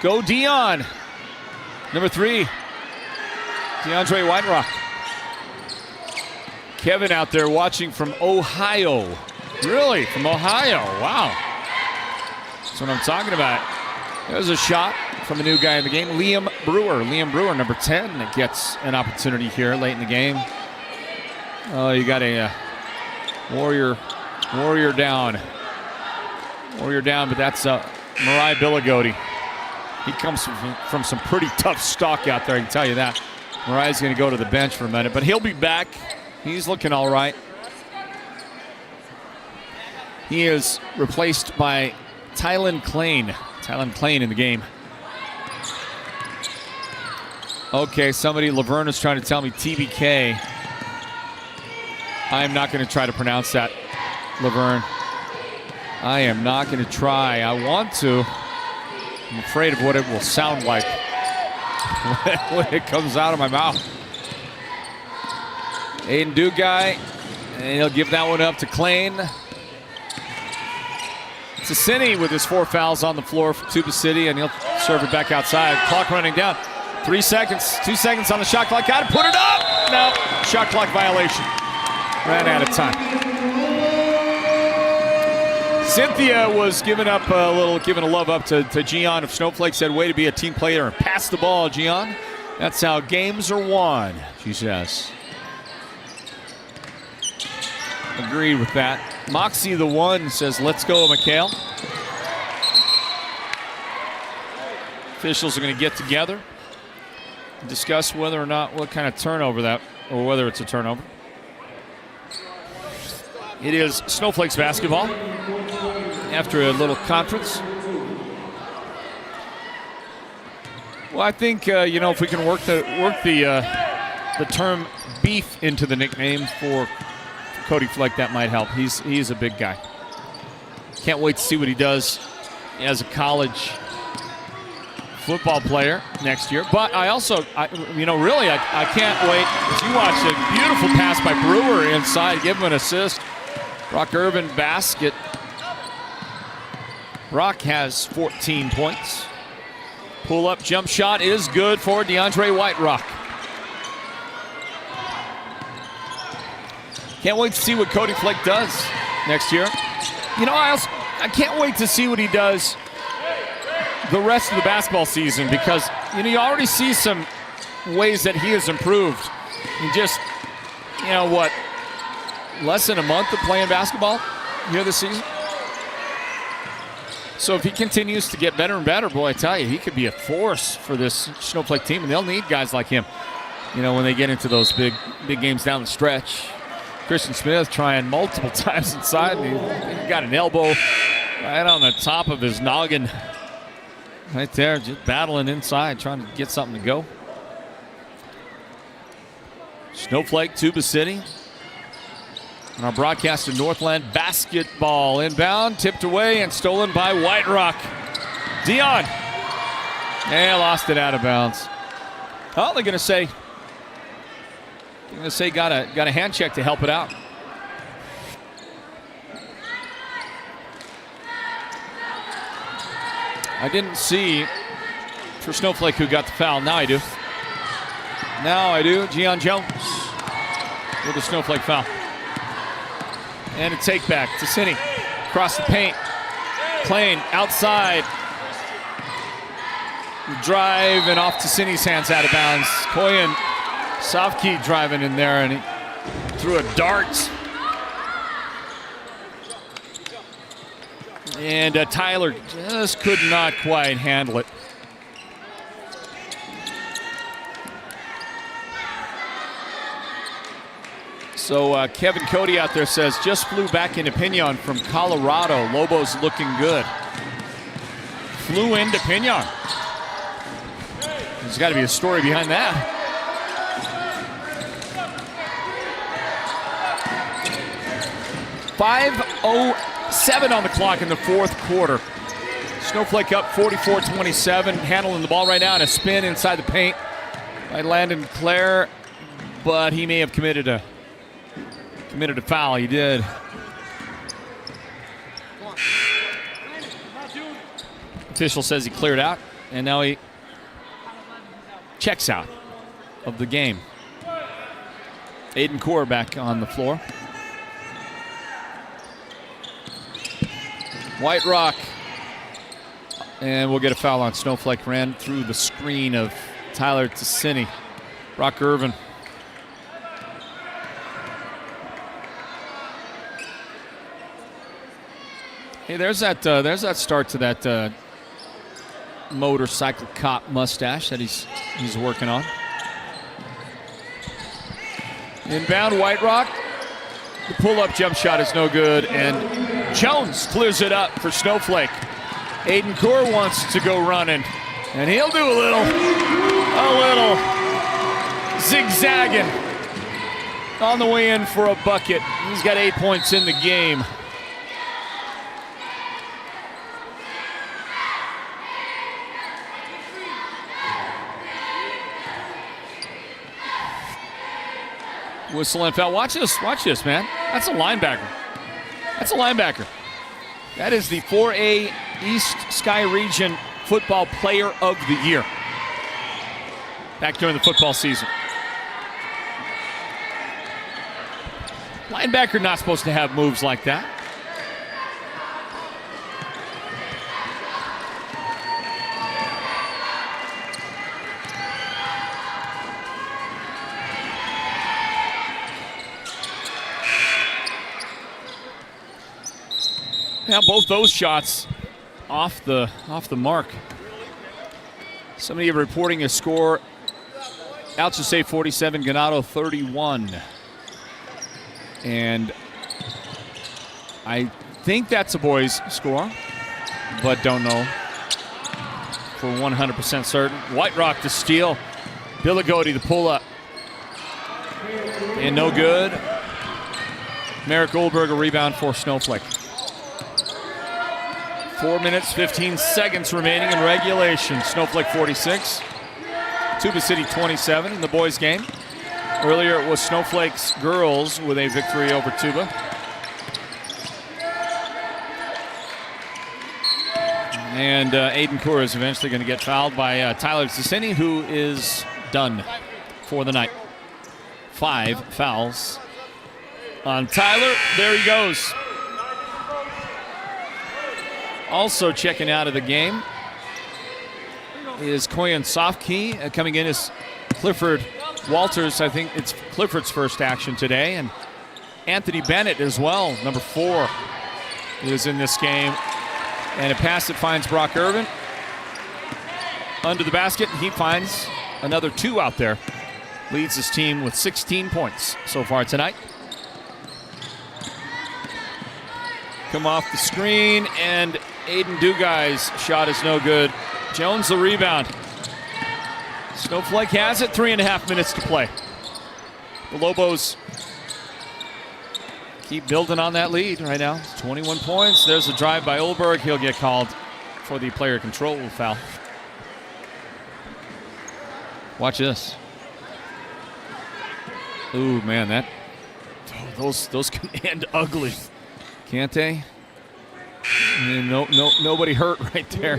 go Dion. Number 3, DeAndre White Rock. Kevin out there watching from Ohio. Really, from Ohio, wow. That's what I'm talking about. There's a shot from a new guy in the game, Liam Brewer, number 10, that gets an opportunity here late in the game. Oh, you got a Warrior down. Warrior down, but that's Mariah Billigodi. He comes from some pretty tough stock out there, I can tell you that. Mariah's going to go to the bench for a minute, but he'll be back. He's looking all right. He is replaced by Tylen Klain. Tylen Klain in the game. Okay, Laverne is trying to tell me TBK. I am not going to try to pronounce that, Laverne. I am not going to try. I want to. I'm afraid of what it will sound like when it comes out of my mouth. Aiden Dugai, and he'll give that one up to Klain. Cicini with his 4 fouls on the floor for Tuba City, and he'll serve it back outside. Clock running down. 3 seconds, 2 seconds on the shot clock. Got to put it up. No, shot clock violation. Ran out of time. Cynthia was giving a love up to Gian of Snowflake. Said, way to be a team player and pass the ball, Gian. That's how games are won, she says. Agreed with that. Moxie the one says, let's go, McHale. Officials are going to get together and discuss whether or not, what kind of turnover that, or whether it's a turnover. It is Snowflake's basketball after a little conference. Well, I think, if we can work the term beef into the nickname for Cody Fleck, that might help. He's a big guy. Can't wait to see what he does as a college football player next year. But I can't wait. As you watch a beautiful pass by Brewer inside, give him an assist. Brock Urban basket. Brock has 14 points. Pull-up jump shot is good for DeAndre White Rock. Can't wait to see what Cody Fleck does next year. I can't wait to see what he does the rest of the basketball season, because you already see some ways that he has improved in just less than a month of playing basketball here this season. So if he continues to get better and better, boy, I tell you, he could be a force for this Snowflake team, and they'll need guys like him when they get into those big games down the stretch. Christian Smith trying multiple times inside, and he got an elbow right on the top of his noggin. Right there, just battling inside, trying to get something to go. Snowflake, Tuba City. On our broadcast in Northland, basketball inbound, tipped away and stolen by White Rock. Dion. And lost it out of bounds. Oh, they're going to say got a hand check to help it out. I didn't see for Snowflake who got the foul. Now I do. Gian Jones with a Snowflake foul. And a take back to Cini. Across the paint. Klain outside. Drive and off to Cini's hands, out of bounds. Koyan Savki driving in there, and he threw a dart. And Tyler just could not quite handle it. So Kevin Cody out there says, just flew back into Pinon from Colorado. Lobos looking good. Flew into Pinon. There's got to be a story behind that. .507 on the clock in the fourth quarter. Snowflake up 44-27, handling the ball right now, and a spin inside the paint by Landon Clare, but he may have committed a foul. He did. Official says he cleared out, and now he checks out of the game. Aiden Core back on the floor. White Rock. And we'll get a foul on Snowflake. Ran through the screen of Tyler Ticini. Brock Irvin. Hey, there's that start to that motorcycle cop mustache that he's working on. Inbound, White Rock. The pull-up jump shot is no good, and Jones clears it up for Snowflake. Aiden Core wants to go running, and he'll do a little zigzagging on the way in for a bucket. He's got 8 points in the game. Whistle and foul. Watch this, man. That's a linebacker. That is the 4A East Sky Region Football Player of the Year. Back during the football season. Linebacker not supposed to have moves like that. Now both those shots off the mark. Somebody reporting a score. Altusay 47, Ganado 31. And I think that's a boys' score, but don't know for 100% certain. White Rock to steal. Billigodi the pull up. And no good. Merrick Goldberg a rebound for Snowflake. 4 minutes, 15 seconds remaining in regulation. Snowflake 46, Tuba City 27 in the boys' game. Earlier it was Snowflake's girls with a victory over Tuba. And Aiden Core is eventually going to get fouled by Tyler Ticini, who is done for the night. 5 fouls on Tyler. There he goes. Also checking out of the game is Koyan Sofkey. Coming in is Clifford Walters. I think it's Clifford's first action today. And Anthony Bennett as well, number 4, is in this game. And a pass that finds Brock Irvin under the basket. He finds another 2 out there. Leads his team with 16 points so far tonight. Come off the screen, and Aiden Dugai's shot is no good. Jones the rebound. Snowflake has it, 3.5 minutes to play. The Lobos keep building on that lead right now. 21 points. There's a drive by Olberg. He'll get called for the player control foul. Watch this. Ooh, man, those can end ugly, can't they? And nobody hurt right there.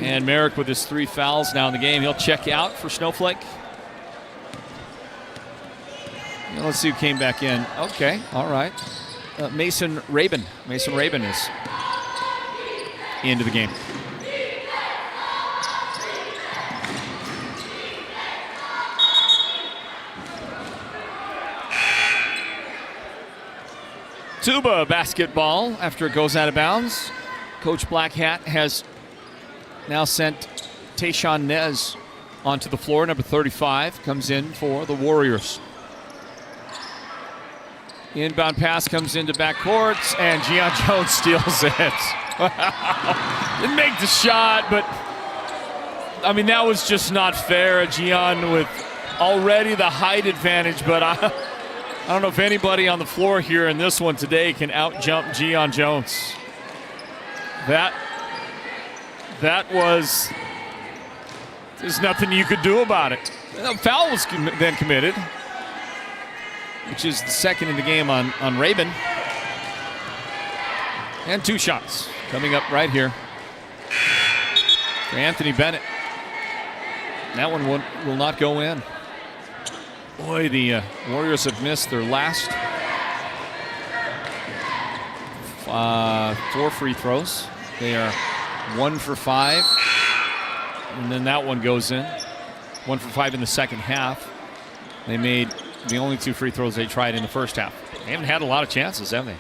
And Merrick with his 3 fouls now in the game. He'll check out for Snowflake. Now let's see who came back in. Okay, all right. Mason Rabin. Mason Rabin is into the game. Tuba basketball after it goes out of bounds. Coach Blackhat has now sent Tayshawn Nez onto the floor. Number 35 comes in for the Warriors. Inbound pass comes into backcourt, and Gian Jones steals it. Didn't make the shot, but I mean, that was just not fair. Gian with already the height advantage, but I don't know if anybody on the floor here in this one today can out-jump Gian Jones. That was, there's nothing you could do about it. A foul was then committed, which is the second in the game on Rabin. And 2 shots coming up right here for Anthony Bennett. That one will not go in. Boy, the Warriors have missed their last 4 free throws. They are 1 for 5. And then that one goes in. 1 for 5 in the second half. They made the only 2 free throws they tried in the first half. They haven't had a lot of chances, have they?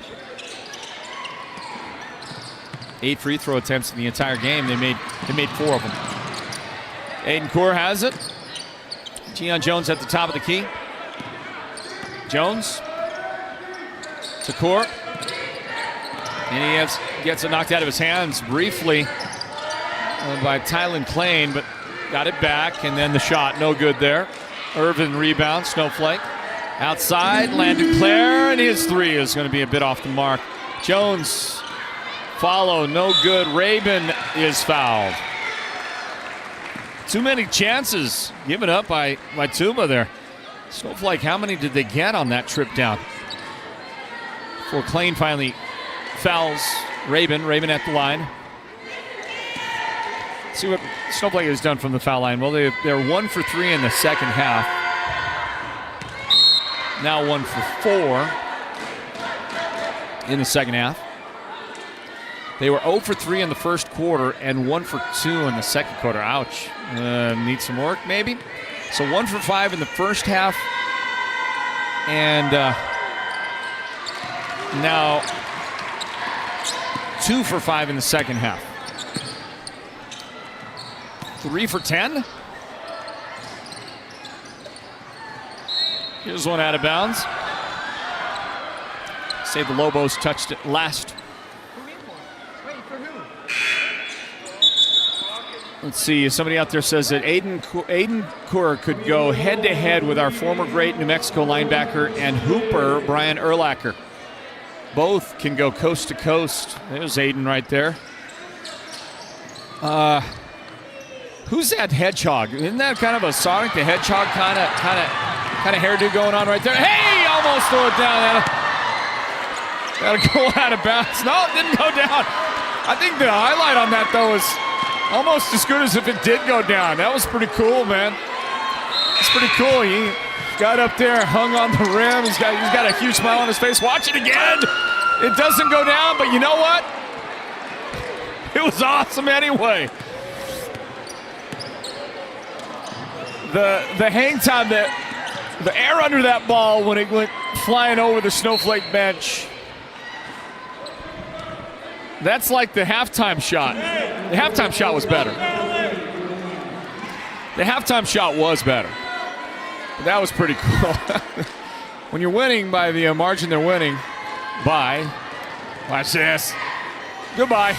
8 free throw attempts in the entire game. They made 4 of them. Aiden Core has it. Gian Jones at the top of the key. Jones to Core. And he gets it knocked out of his hands briefly by Tylen Klain, but got it back, and then the shot, no good there. Irvin rebound, Snowflake. Outside, Landon Clare, and his 3 is going to be a bit off the mark. Jones follow, no good. Rabin is fouled. Too many chances given up by Tuba there. Snowflake, how many did they get on that trip down? Before Klain finally fouls Rabin at the line. See what Snowflake has done from the foul line. Well, they're 1 for 3 in the second half. Now 1 for 4 in the second half. They were 0 for 3 in the first quarter and 1 for 2 in the second quarter. Ouch. Need some work, maybe? So 1 for 5 in the first half. And now 2 for 5 in the second half. 3 for 10. Here's one out of bounds. Say the Lobos touched it last. Let's see, somebody out there says that Aiden Core could go head-to-head with our former great New Mexico linebacker and hooper, Brian Urlacher. Both can go coast to coast. There's Aiden right there. Who's that hedgehog? Isn't that kind of a Sonic the Hedgehog kind of hairdo going on right there? Hey, almost throw it down. That'll go out of bounds. No, it didn't go down. I think the highlight on that, though, is almost as good as if it did go down. That was pretty cool, man. It's pretty cool. He got up there, hung on the rim. He's got a huge smile on his face. Watch it again. It doesn't go down, but you know what? It was awesome anyway. The hang time, the air under that ball when it went flying over the Snowflake bench. That's like the halftime shot. The halftime shot was better. The halftime shot was better. But that was pretty cool. When you're winning by the margin they're winning by, watch this. Goodbye.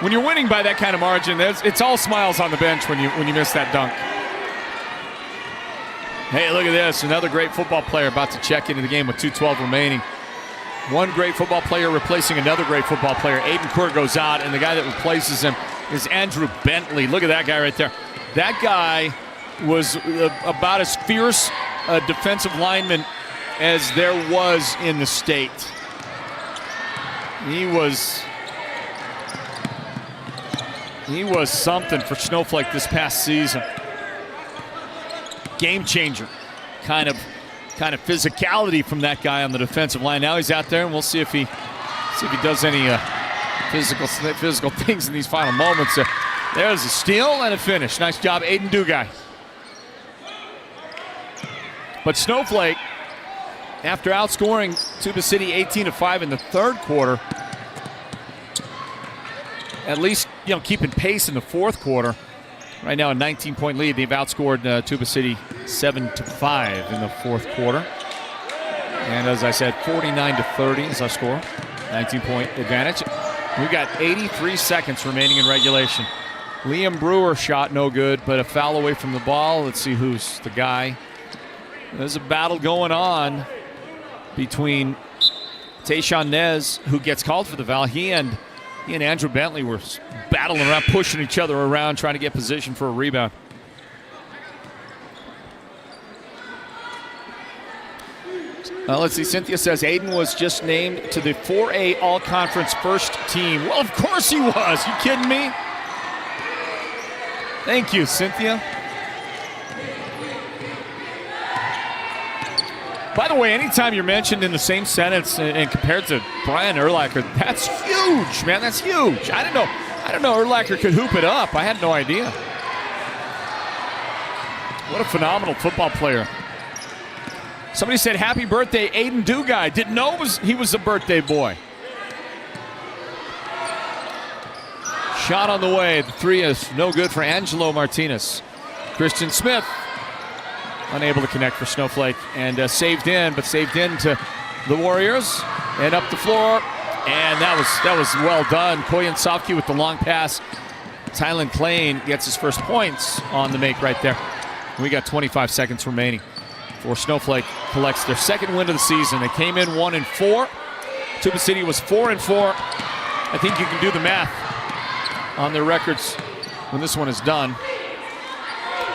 When you're winning by that kind of margin, it's all smiles on the bench when you miss that dunk. Hey, look at this. Another great football player about to check into the game with 2:12 remaining. One great football player replacing another great football player. Aiden Core goes out, and the guy that replaces him is Andrew Bentley. Look at that guy right there. That guy was about as fierce a defensive lineman as there was in the state. He was something for Snowflake this past season. Game changer, kind of physicality from that guy on the defensive line. Now he's out there, and we'll see if he does any physical things in these final moments. There's a steal and a finish. Nice job, Aiden Dugai. But Snowflake, after outscoring Tuba City 18-5 in the third quarter, at least keeping pace in the fourth quarter. Right now a 19-point lead. They've outscored Tuba City 7-5 in the fourth quarter. And as I said, 49-30 is our score. 19-point advantage. We've got 83 seconds remaining in regulation. Liam Brewer shot no good, but a foul away from the ball. Let's see who's the guy. There's a battle going on between Tayshaun Nez, who gets called for the foul. He and Andrew Bentley were battling around, pushing each other around, trying to get position for a rebound. Let's see. Cynthia says Aiden was just named to the 4A All-Conference first team. Well, of course he was. You kidding me? Thank you, Cynthia. By the way, anytime you're mentioned in the same sentence and compared to Brian Urlacher, that's huge, man. That's huge. I didn't know Urlacher could hoop it up. I had no idea. What a phenomenal football player. Somebody said, happy birthday, Aiden Dugai. Didn't know he was a birthday boy. Shot on the way. The three is no good for Angelo Martinez. Christian Smith unable to connect for Snowflake and saved in to the Warriors and up the floor. And that was well done. Koyan Sofke with the long pass. Tylen Klein gets his first points on the make right there. We got 25 seconds remaining before Snowflake collects their second win of the season. They came in 1-4. Tuba City was 4-4. I think you can do the math on their records when this one is done.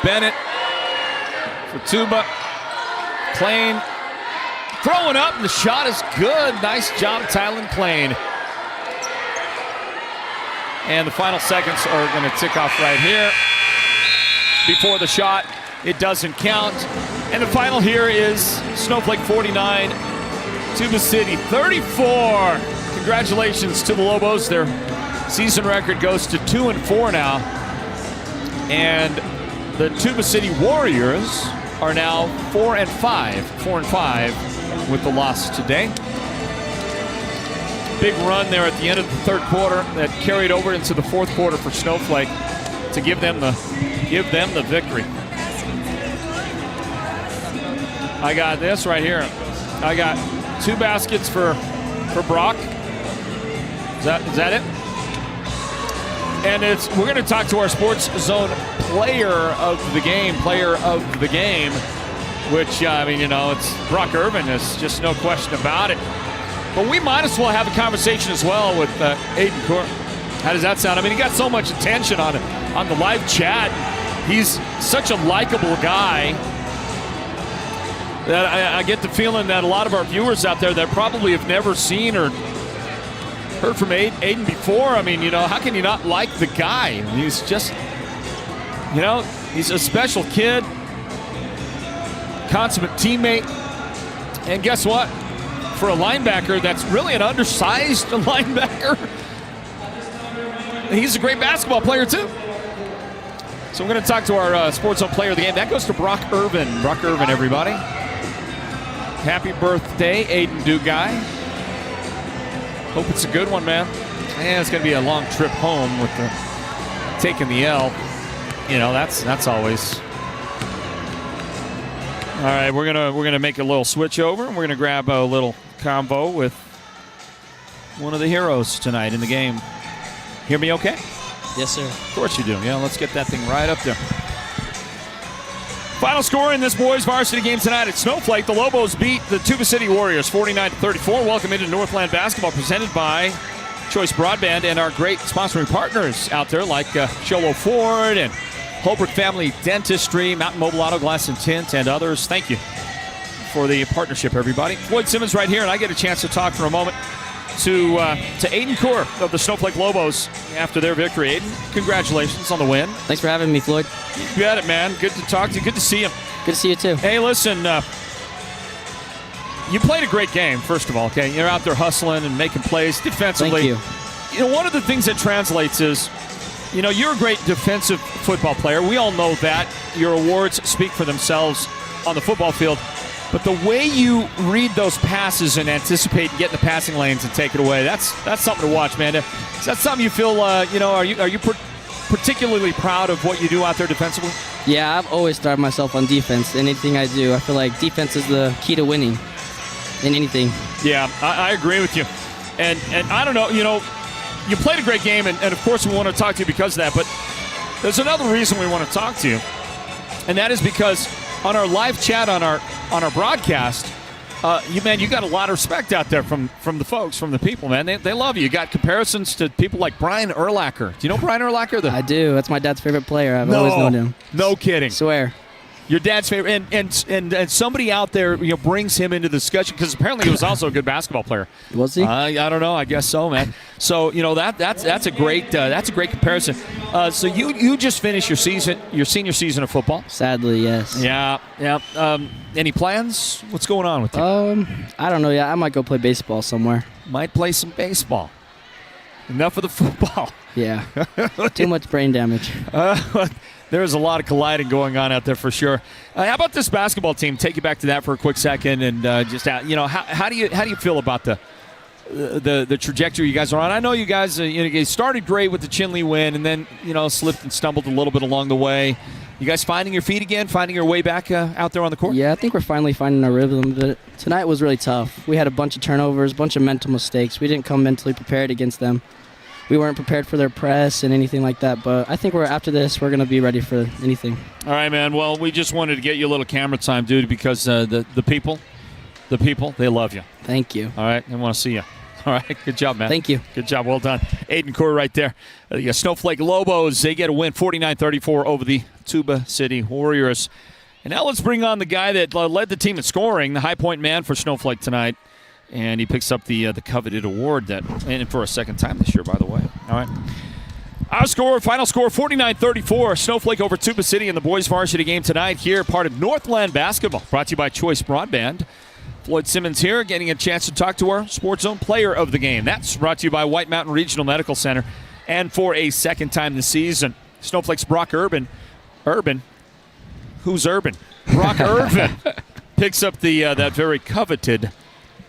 Bennett for Tuba. Klein throwing up, and the shot is good. Nice job, Tylen Klein. And the final seconds are going to tick off right here. Before the shot, it doesn't count. And the final here is Snowflake 49, Tuba City 34. Congratulations to the Lobos. Their season record goes to 2-4 now. And the Tuba City Warriors are now 4-5 with the loss today. Big run there at the end of the third quarter that carried over into the fourth quarter for Snowflake to give them the victory. I got this right here. I got 2 baskets for Brock. Is that it? And we're going to talk to our Sports Zone player of the game, which, it's Brock Irvin. There's just no question about it. But we might as well have a conversation as well with Aiden Court. How does that sound? I mean, he got so much attention on the live chat. He's such a likable guy that I get the feeling that a lot of our viewers out there that probably have never seen or heard from Aiden before. I mean, how can you not like the guy? He's just, he's a special kid, consummate teammate. And guess what? For a linebacker that's really an undersized linebacker, he's a great basketball player too. So we're going to talk to our Sports Zone player of the game. That goes to Brock Irvin. Brock Irvin, everybody. Happy birthday, Aiden Dugai. Hope it's a good one, man. And it's going to be a long trip home with taking the L. That's always. All right, we're gonna make a little switch over, and we're gonna grab a little combo with one of the heroes tonight in the game. Hear me okay? Yes, sir. Of course you do. Yeah, let's get that thing right up there. Final score in this boys varsity game tonight at Snowflake. The Lobos beat the Tuba City Warriors 49-34. Welcome into Northland basketball, presented by Choice Broadband and our great sponsoring partners out there like Sholo Ford and Holbrook Family Dentistry, Mountain Mobile Auto Glass and Tint, and others. Thank you for the partnership, everybody. Floyd Simmons right here, and I get a chance to talk for a moment to Aiden Coor of the Snowflake Lobos after their victory. Aiden, congratulations on the win. Thanks for having me, Floyd. You got it, man. Good to talk to you. Good to see you. Good to see you, too. Hey, listen, you played a great game, first of all, okay? You're out there hustling and making plays defensively. Thank you. One of the things that translates is, you're a great defensive football player. We all know that. Your awards speak for themselves on the football field. But the way you read those passes and anticipate getting the passing lanes and take it away, that's something to watch, man. Is that something you feel, are you particularly proud of what you do out there defensively? Yeah, I've always started myself on defense. Anything I do, I feel like defense is the key to winning. in anything. Yeah, I agree with you. And I don't know, you played a great game, and of course we want to talk to you because of that, but there's another reason we want to talk to you, and that is because on our live chat on our broadcast, you got a lot of respect out there from the folks, from the people, man. They love you. You got comparisons to people like Brian Urlacher. Do you know Brian Urlacher? I do. That's my dad's favorite player. I've always known him. No kidding. Swear. Your dad's favorite, and somebody out there brings him into the discussion because apparently he was also a good basketball player. Was he? I don't know. I guess so, man. So that's a great comparison. So you just finished your senior season of football. Sadly, yes. Yeah. Any plans? What's going on with you? I don't know. Yeah, I might go play baseball somewhere. Might play some baseball. Enough of the football. Yeah. Too much brain damage. There's a lot of colliding going on out there for sure. How about this basketball team? Take you back to that for a quick second, and how do you feel about the trajectory you guys are on? I know you guys you started great with the Chinley win, and then slipped and stumbled a little bit along the way. You guys finding your feet again, finding your way back out there on the court? Yeah, I think we're finally finding our rhythm. But tonight was really tough. We had a bunch of turnovers, a bunch of mental mistakes. We didn't come mentally prepared against them. We weren't prepared for their press and anything like that, but I think after this, we're going to be ready for anything. All right, man. Well, we just wanted to get you a little camera time, dude, because the people, they love you. Thank you. All right, they want to see you. All right, good job, man. Thank you. Good job, well done. Aiden Corr right there. The Snowflake Lobos, they get a win 49-34 over the Tuba City Warriors. And now let's bring on the guy that led the team in scoring, the high point man for Snowflake tonight. And he picks up the coveted award and for a second time this year, by the way. All right. Our final score, 49-34. Snowflake over Tuba City in the boys varsity game tonight here, part of Northland basketball. Brought to you by Choice Broadband. Floyd Simmons here, getting a chance to talk to our Sports Zone player of the game. That's brought to you by White Mountain Regional Medical Center. And for a second time this season, Snowflake's Brock Urban. Who's Urban? Brock Irvin picks up that very coveted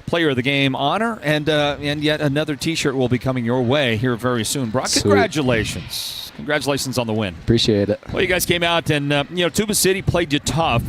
player of the game honor, and yet another T-shirt will be coming your way here very soon. Brock, congratulations. Congratulations on the win. Appreciate it. Well, you guys came out, and Tuba City played you tough.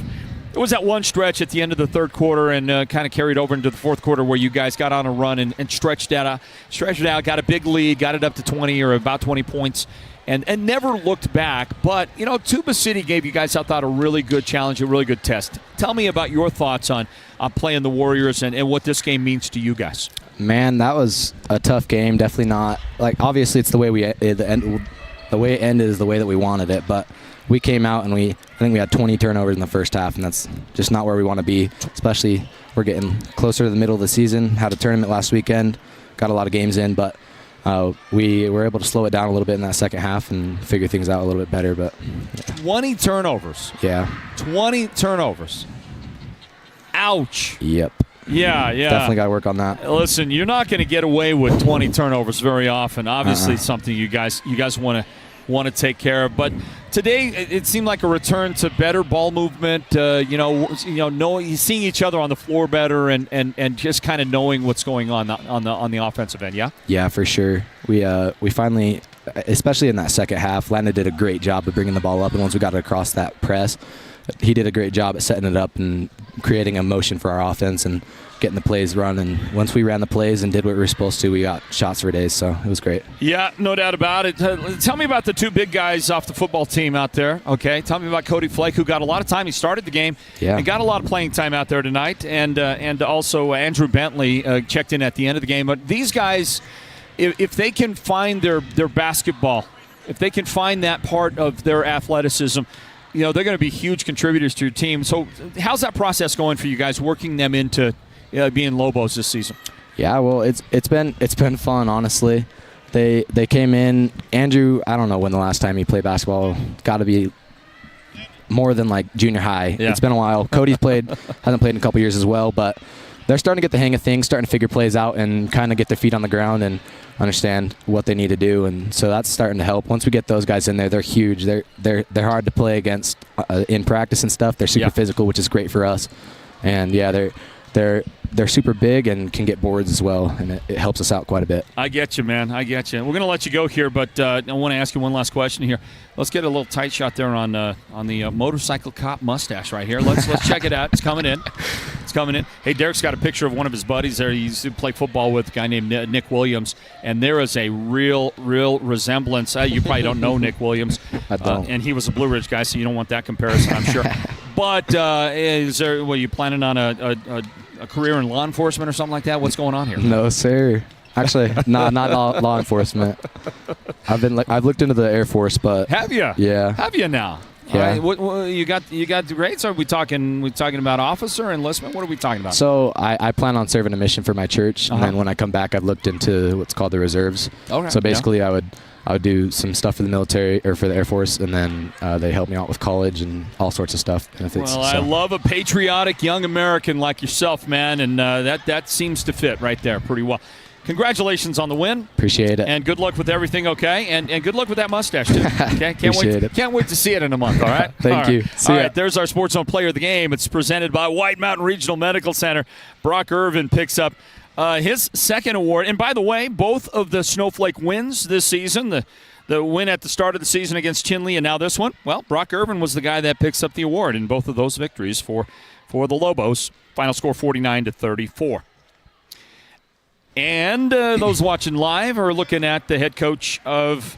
There was that one stretch at the end of the third quarter and kind of carried over into the fourth quarter where you guys got on a run and stretched it out, got a big lead, got it up to 20 or about 20 points, and never looked back. But, Tuba City gave you guys, I thought, a really good challenge, a really good test. Tell me about your thoughts on playing the Warriors and what this game means to you guys. Man, that was a tough game. Definitely not. Obviously, it's the way the way it ended is the way that we wanted it, but we came out and I think we had 20 turnovers in the first half, and that's just not where we want to be, especially we're getting closer to the middle of the season. Had a tournament last weekend, got a lot of games in, but we were able to slow it down a little bit in that second half and figure things out a little bit better. But 20 turnovers. Yeah. 20 turnovers. Ouch. Yep. Yeah. Definitely got to work on that. Listen, you're not going to get away with 20 turnovers very often. Obviously, it's something you guys want to take care of. But today, it seemed like a return to better ball movement. Seeing each other on the floor better, and just kind of knowing what's going on the offensive end. Yeah. Yeah, for sure. We finally, especially in that second half, Landon did a great job of bringing the ball up, and once we got it across that press, he did a great job at setting it up and creating a motion for our offense and getting the plays run. And once we ran the plays and did what we were supposed to, we got shots for days, so it was great. Yeah, no doubt about it. Tell me about the two big guys off the football team out there, okay? Tell me about Cody Flake, who got a lot of time. He started the game and got a lot of playing time out there tonight. And also Andrew Bentley checked in at the end of the game. But these guys, if they can find their basketball, if they can find that part of their athleticism, they're going to be huge contributors to your team. So how's that process going for you guys, working them into being Lobos this season? Yeah, well, it's been fun, honestly. They came in. Andrew, I don't know when the last time he played basketball. Got to be more than junior high. Yeah. It's been a while. Cody's hasn't played in a couple years as well, but they're starting to get the hang of things, starting to figure plays out and kind of get their feet on the ground and understand what they need to do, and so that's starting to help. Once we get those guys in there, they're huge. They're hard to play against in practice and stuff. They're super physical, which is great for us. And yeah, they're super big and can get boards as well, and it helps us out quite a bit. I get you, man. I get you. We're going to let you go here, but I want to ask you one last question here. Let's get a little tight shot there on the motorcycle cop mustache right here. Let's check it out. It's coming in. It's coming in. Hey, Derek's got a picture of one of his buddies there. He used to play football with a guy named Nick Williams, and there is a real resemblance. You probably don't know Nick Williams. I don't. And he was a Blue Ridge guy, so you don't want that comparison, I'm sure. But is there? Were you planning on a career in law enforcement or something like that? What's going on here? No, sir. Actually, not law enforcement. I've looked into the Air Force, but have you? Yeah. Have you now? Yeah. What, you got the grades? Are we talking about officer, enlistment? What are we talking about? So I plan on serving a mission for my church, and then when I come back, I've looked into what's called the reserves. Okay. So basically, I would do some stuff for the military or for the Air Force, and then they help me out with college and all sorts of stuff. Benefits. Well, I love a patriotic young American like yourself, man, and that seems to fit right there pretty well. Congratulations on the win. Appreciate it. And good luck with everything, okay? And good luck with that mustache, too. Okay? Can't wait to see it in a month, all right? Thank you. All right, there's our Sports Zone Player of the Game. It's presented by White Mountain Regional Medical Center. Brock Irvin picks up his second award. And by the way, both of the Snowflake wins this season, the win at the start of the season against Chinley and now this one, well, Brock Irvin was the guy that picks up the award in both of those victories for the Lobos. Final score 49-34. And those watching live are looking at the head coach of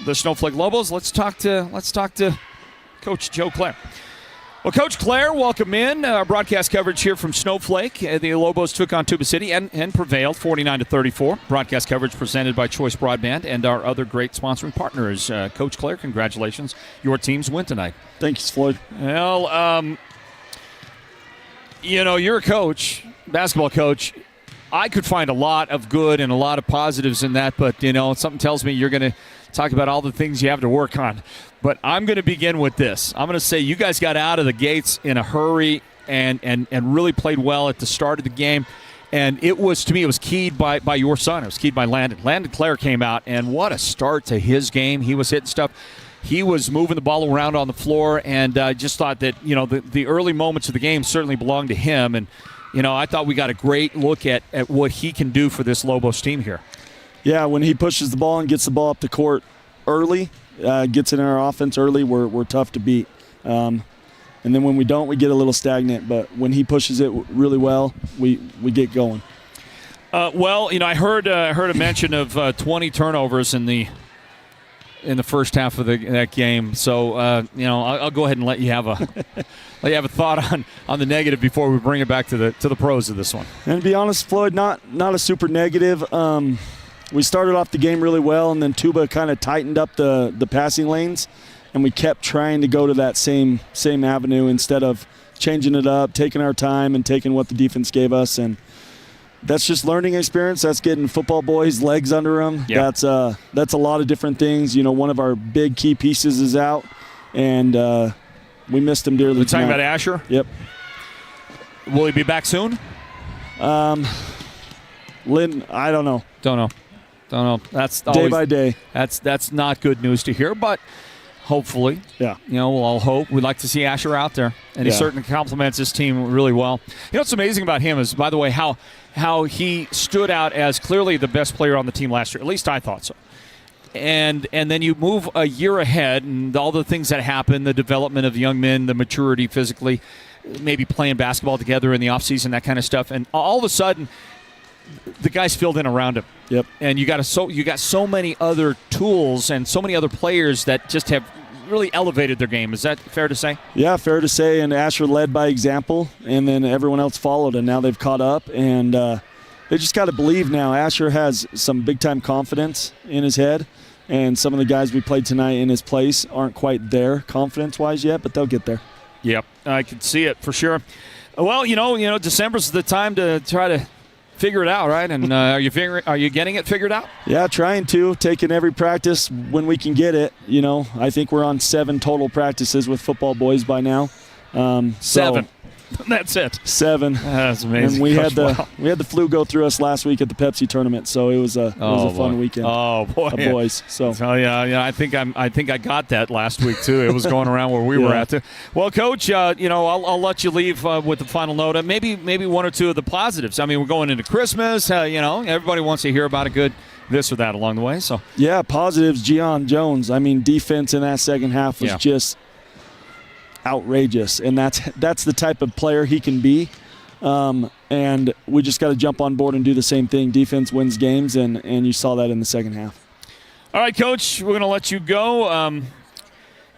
the Snowflake Lobos. Let's talk to Coach Joe Clare. Well, Coach Clare, welcome in. Our broadcast coverage here from Snowflake. The Lobos took on Tuba City and prevailed 49-34. Broadcast coverage presented by Choice Broadband and our other great sponsoring partners. Coach Clare, congratulations. Your team's win tonight. Thanks, Floyd. Well, you're a coach, basketball coach. I could find a lot of good and a lot of positives in that, but, something tells me you're going to talk about all the things you have to work on. But I'm going to begin with this. I'm going to say you guys got out of the gates in a hurry and really played well at the start of the game. And it was keyed by your son. It was keyed by Landon. Landon Clare came out, and what a start to his game. He was hitting stuff. He was moving the ball around on the floor, and I just thought that, the early moments of the game certainly belonged to him. And I thought we got a great look at what he can do for this Lobos team here. Yeah, when he pushes the ball and gets the ball up the court early, gets in our offense early, we're tough to beat. And then when we don't, we get a little stagnant. But when he pushes it really well, we get going. I heard a mention of 20 turnovers in the first half of that game. So I'll go ahead and let you have a thought on the negative before we bring it back to the pros of this one. And to be honest, Floyd, not a super negative. We started off the game really well, and then Tuba kind of tightened up the passing lanes, and we kept trying to go to that same avenue instead of changing it up, taking our time, and taking what the defense gave us. And that's just learning experience. That's getting football boys' legs under them. Yeah. That's a lot of different things. One of our big key pieces is out, and we missed him dearly. We're talking about Asher? Yep. Will he be back soon? Lynn, I don't know. Don't know. That's day by day. That's not good news to hear, but hopefully, we'll all hope. We'd like to see Asher out there, and he certainly complements his team really well. What's amazing about him is, by the way, how he stood out as clearly the best player on the team last year. At least I thought so. And then you move a year ahead, and all the things that happen, the development of young men, the maturity physically, maybe playing basketball together in the offseason, that kind of stuff, and all of a sudden, the guys filled in around him. Yep. And you got so many other tools and so many other players that just have really elevated their game. Is that fair to say? Yeah, fair to say. And Asher led by example, and then everyone else followed, and now they've caught up. And they just got to believe now. Asher has some big-time confidence in his head, and some of the guys we played tonight in his place aren't quite there confidence-wise yet, but they'll get there. Yep, I can see it for sure. Well, December's the time to try to figure it out, right? And are you getting it figured out? Yeah, trying to. Taking every practice when we can get it. I think we're on 7 total practices with football boys by now. 7. That's it. 7. That's amazing. And we had the flu go through us last week at the Pepsi tournament, so it was a fun weekend. Oh boy, of boys. So yeah, I think I got that last week too. It was going around where we were at too. Well, Coach, I'll let you leave with the final note. Maybe one or two of the positives. I mean, we're going into Christmas. Everybody wants to hear about a good this or that along the way. So yeah, positives. Gian Jones. I mean, defense in that second half was just outrageous, and that's the type of player he can be. And we just got to jump on board and do the same thing. Defense wins games, and you saw that in the second half. All right, Coach, we're going to let you go.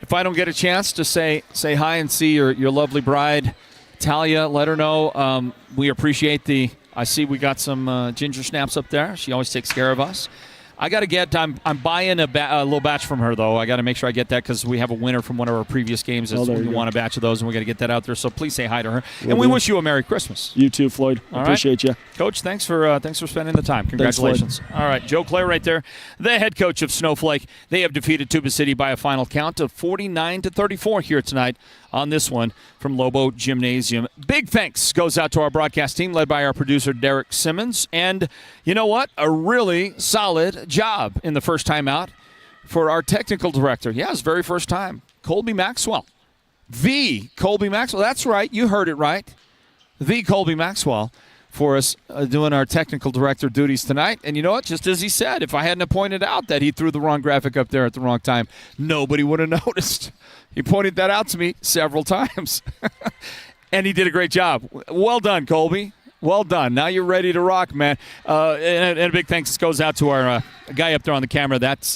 If I don't get a chance to say hi and see your lovely bride, Talia, let her know we appreciate I see we got some ginger snaps up there. She always takes care of us. I got to get. I'm buying a little batch from her though. I got to make sure I get that because we have a winner from one of our previous games. We want a batch of those, and we got to get that out there. So please say hi to her, and we wish you a Merry Christmas. You too, Floyd. Appreciate you, Coach. Thanks for spending the time. Congratulations. Thanks, all right, Joe Clare right there, the head coach of Snowflake. They have defeated Tuba City by a final count of 49-34 here tonight on this one from Lobo Gymnasium. Big thanks goes out to our broadcast team led by our producer Derek Simmons, and you know what? A really solid job in the first time out for our technical director. Yeah, his very first time, Colby Maxwell. The Colby Maxwell. That's right. You heard it right. The Colby Maxwell for us doing our technical director duties tonight. And you know what? Just as he said, if I hadn't pointed out that he threw the wrong graphic up there at the wrong time, nobody would have noticed. He pointed that out to me several times. And he did a great job. Well done, Colby. Well done. Now you're ready to rock, man. And a big thanks goes out to our guy up there on the camera. That's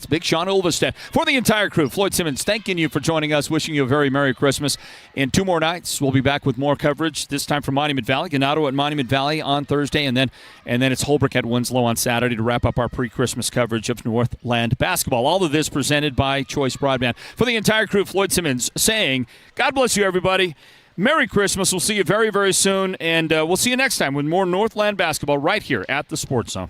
Big Sean Ulvestead. For the entire crew, Floyd Simmons, thanking you for joining us, wishing you a very Merry Christmas. In 2 more nights, we'll be back with more coverage, this time from Monument Valley. Ganado at Monument Valley on Thursday, and then it's Holbrook at Winslow on Saturday to wrap up our pre-Christmas coverage of Northland basketball. All of this presented by Choice Broadband. For the entire crew, Floyd Simmons saying, God bless you, everybody. Merry Christmas. We'll see you very, very soon, and we'll see you next time with more Northland basketball right here at the Sports Zone.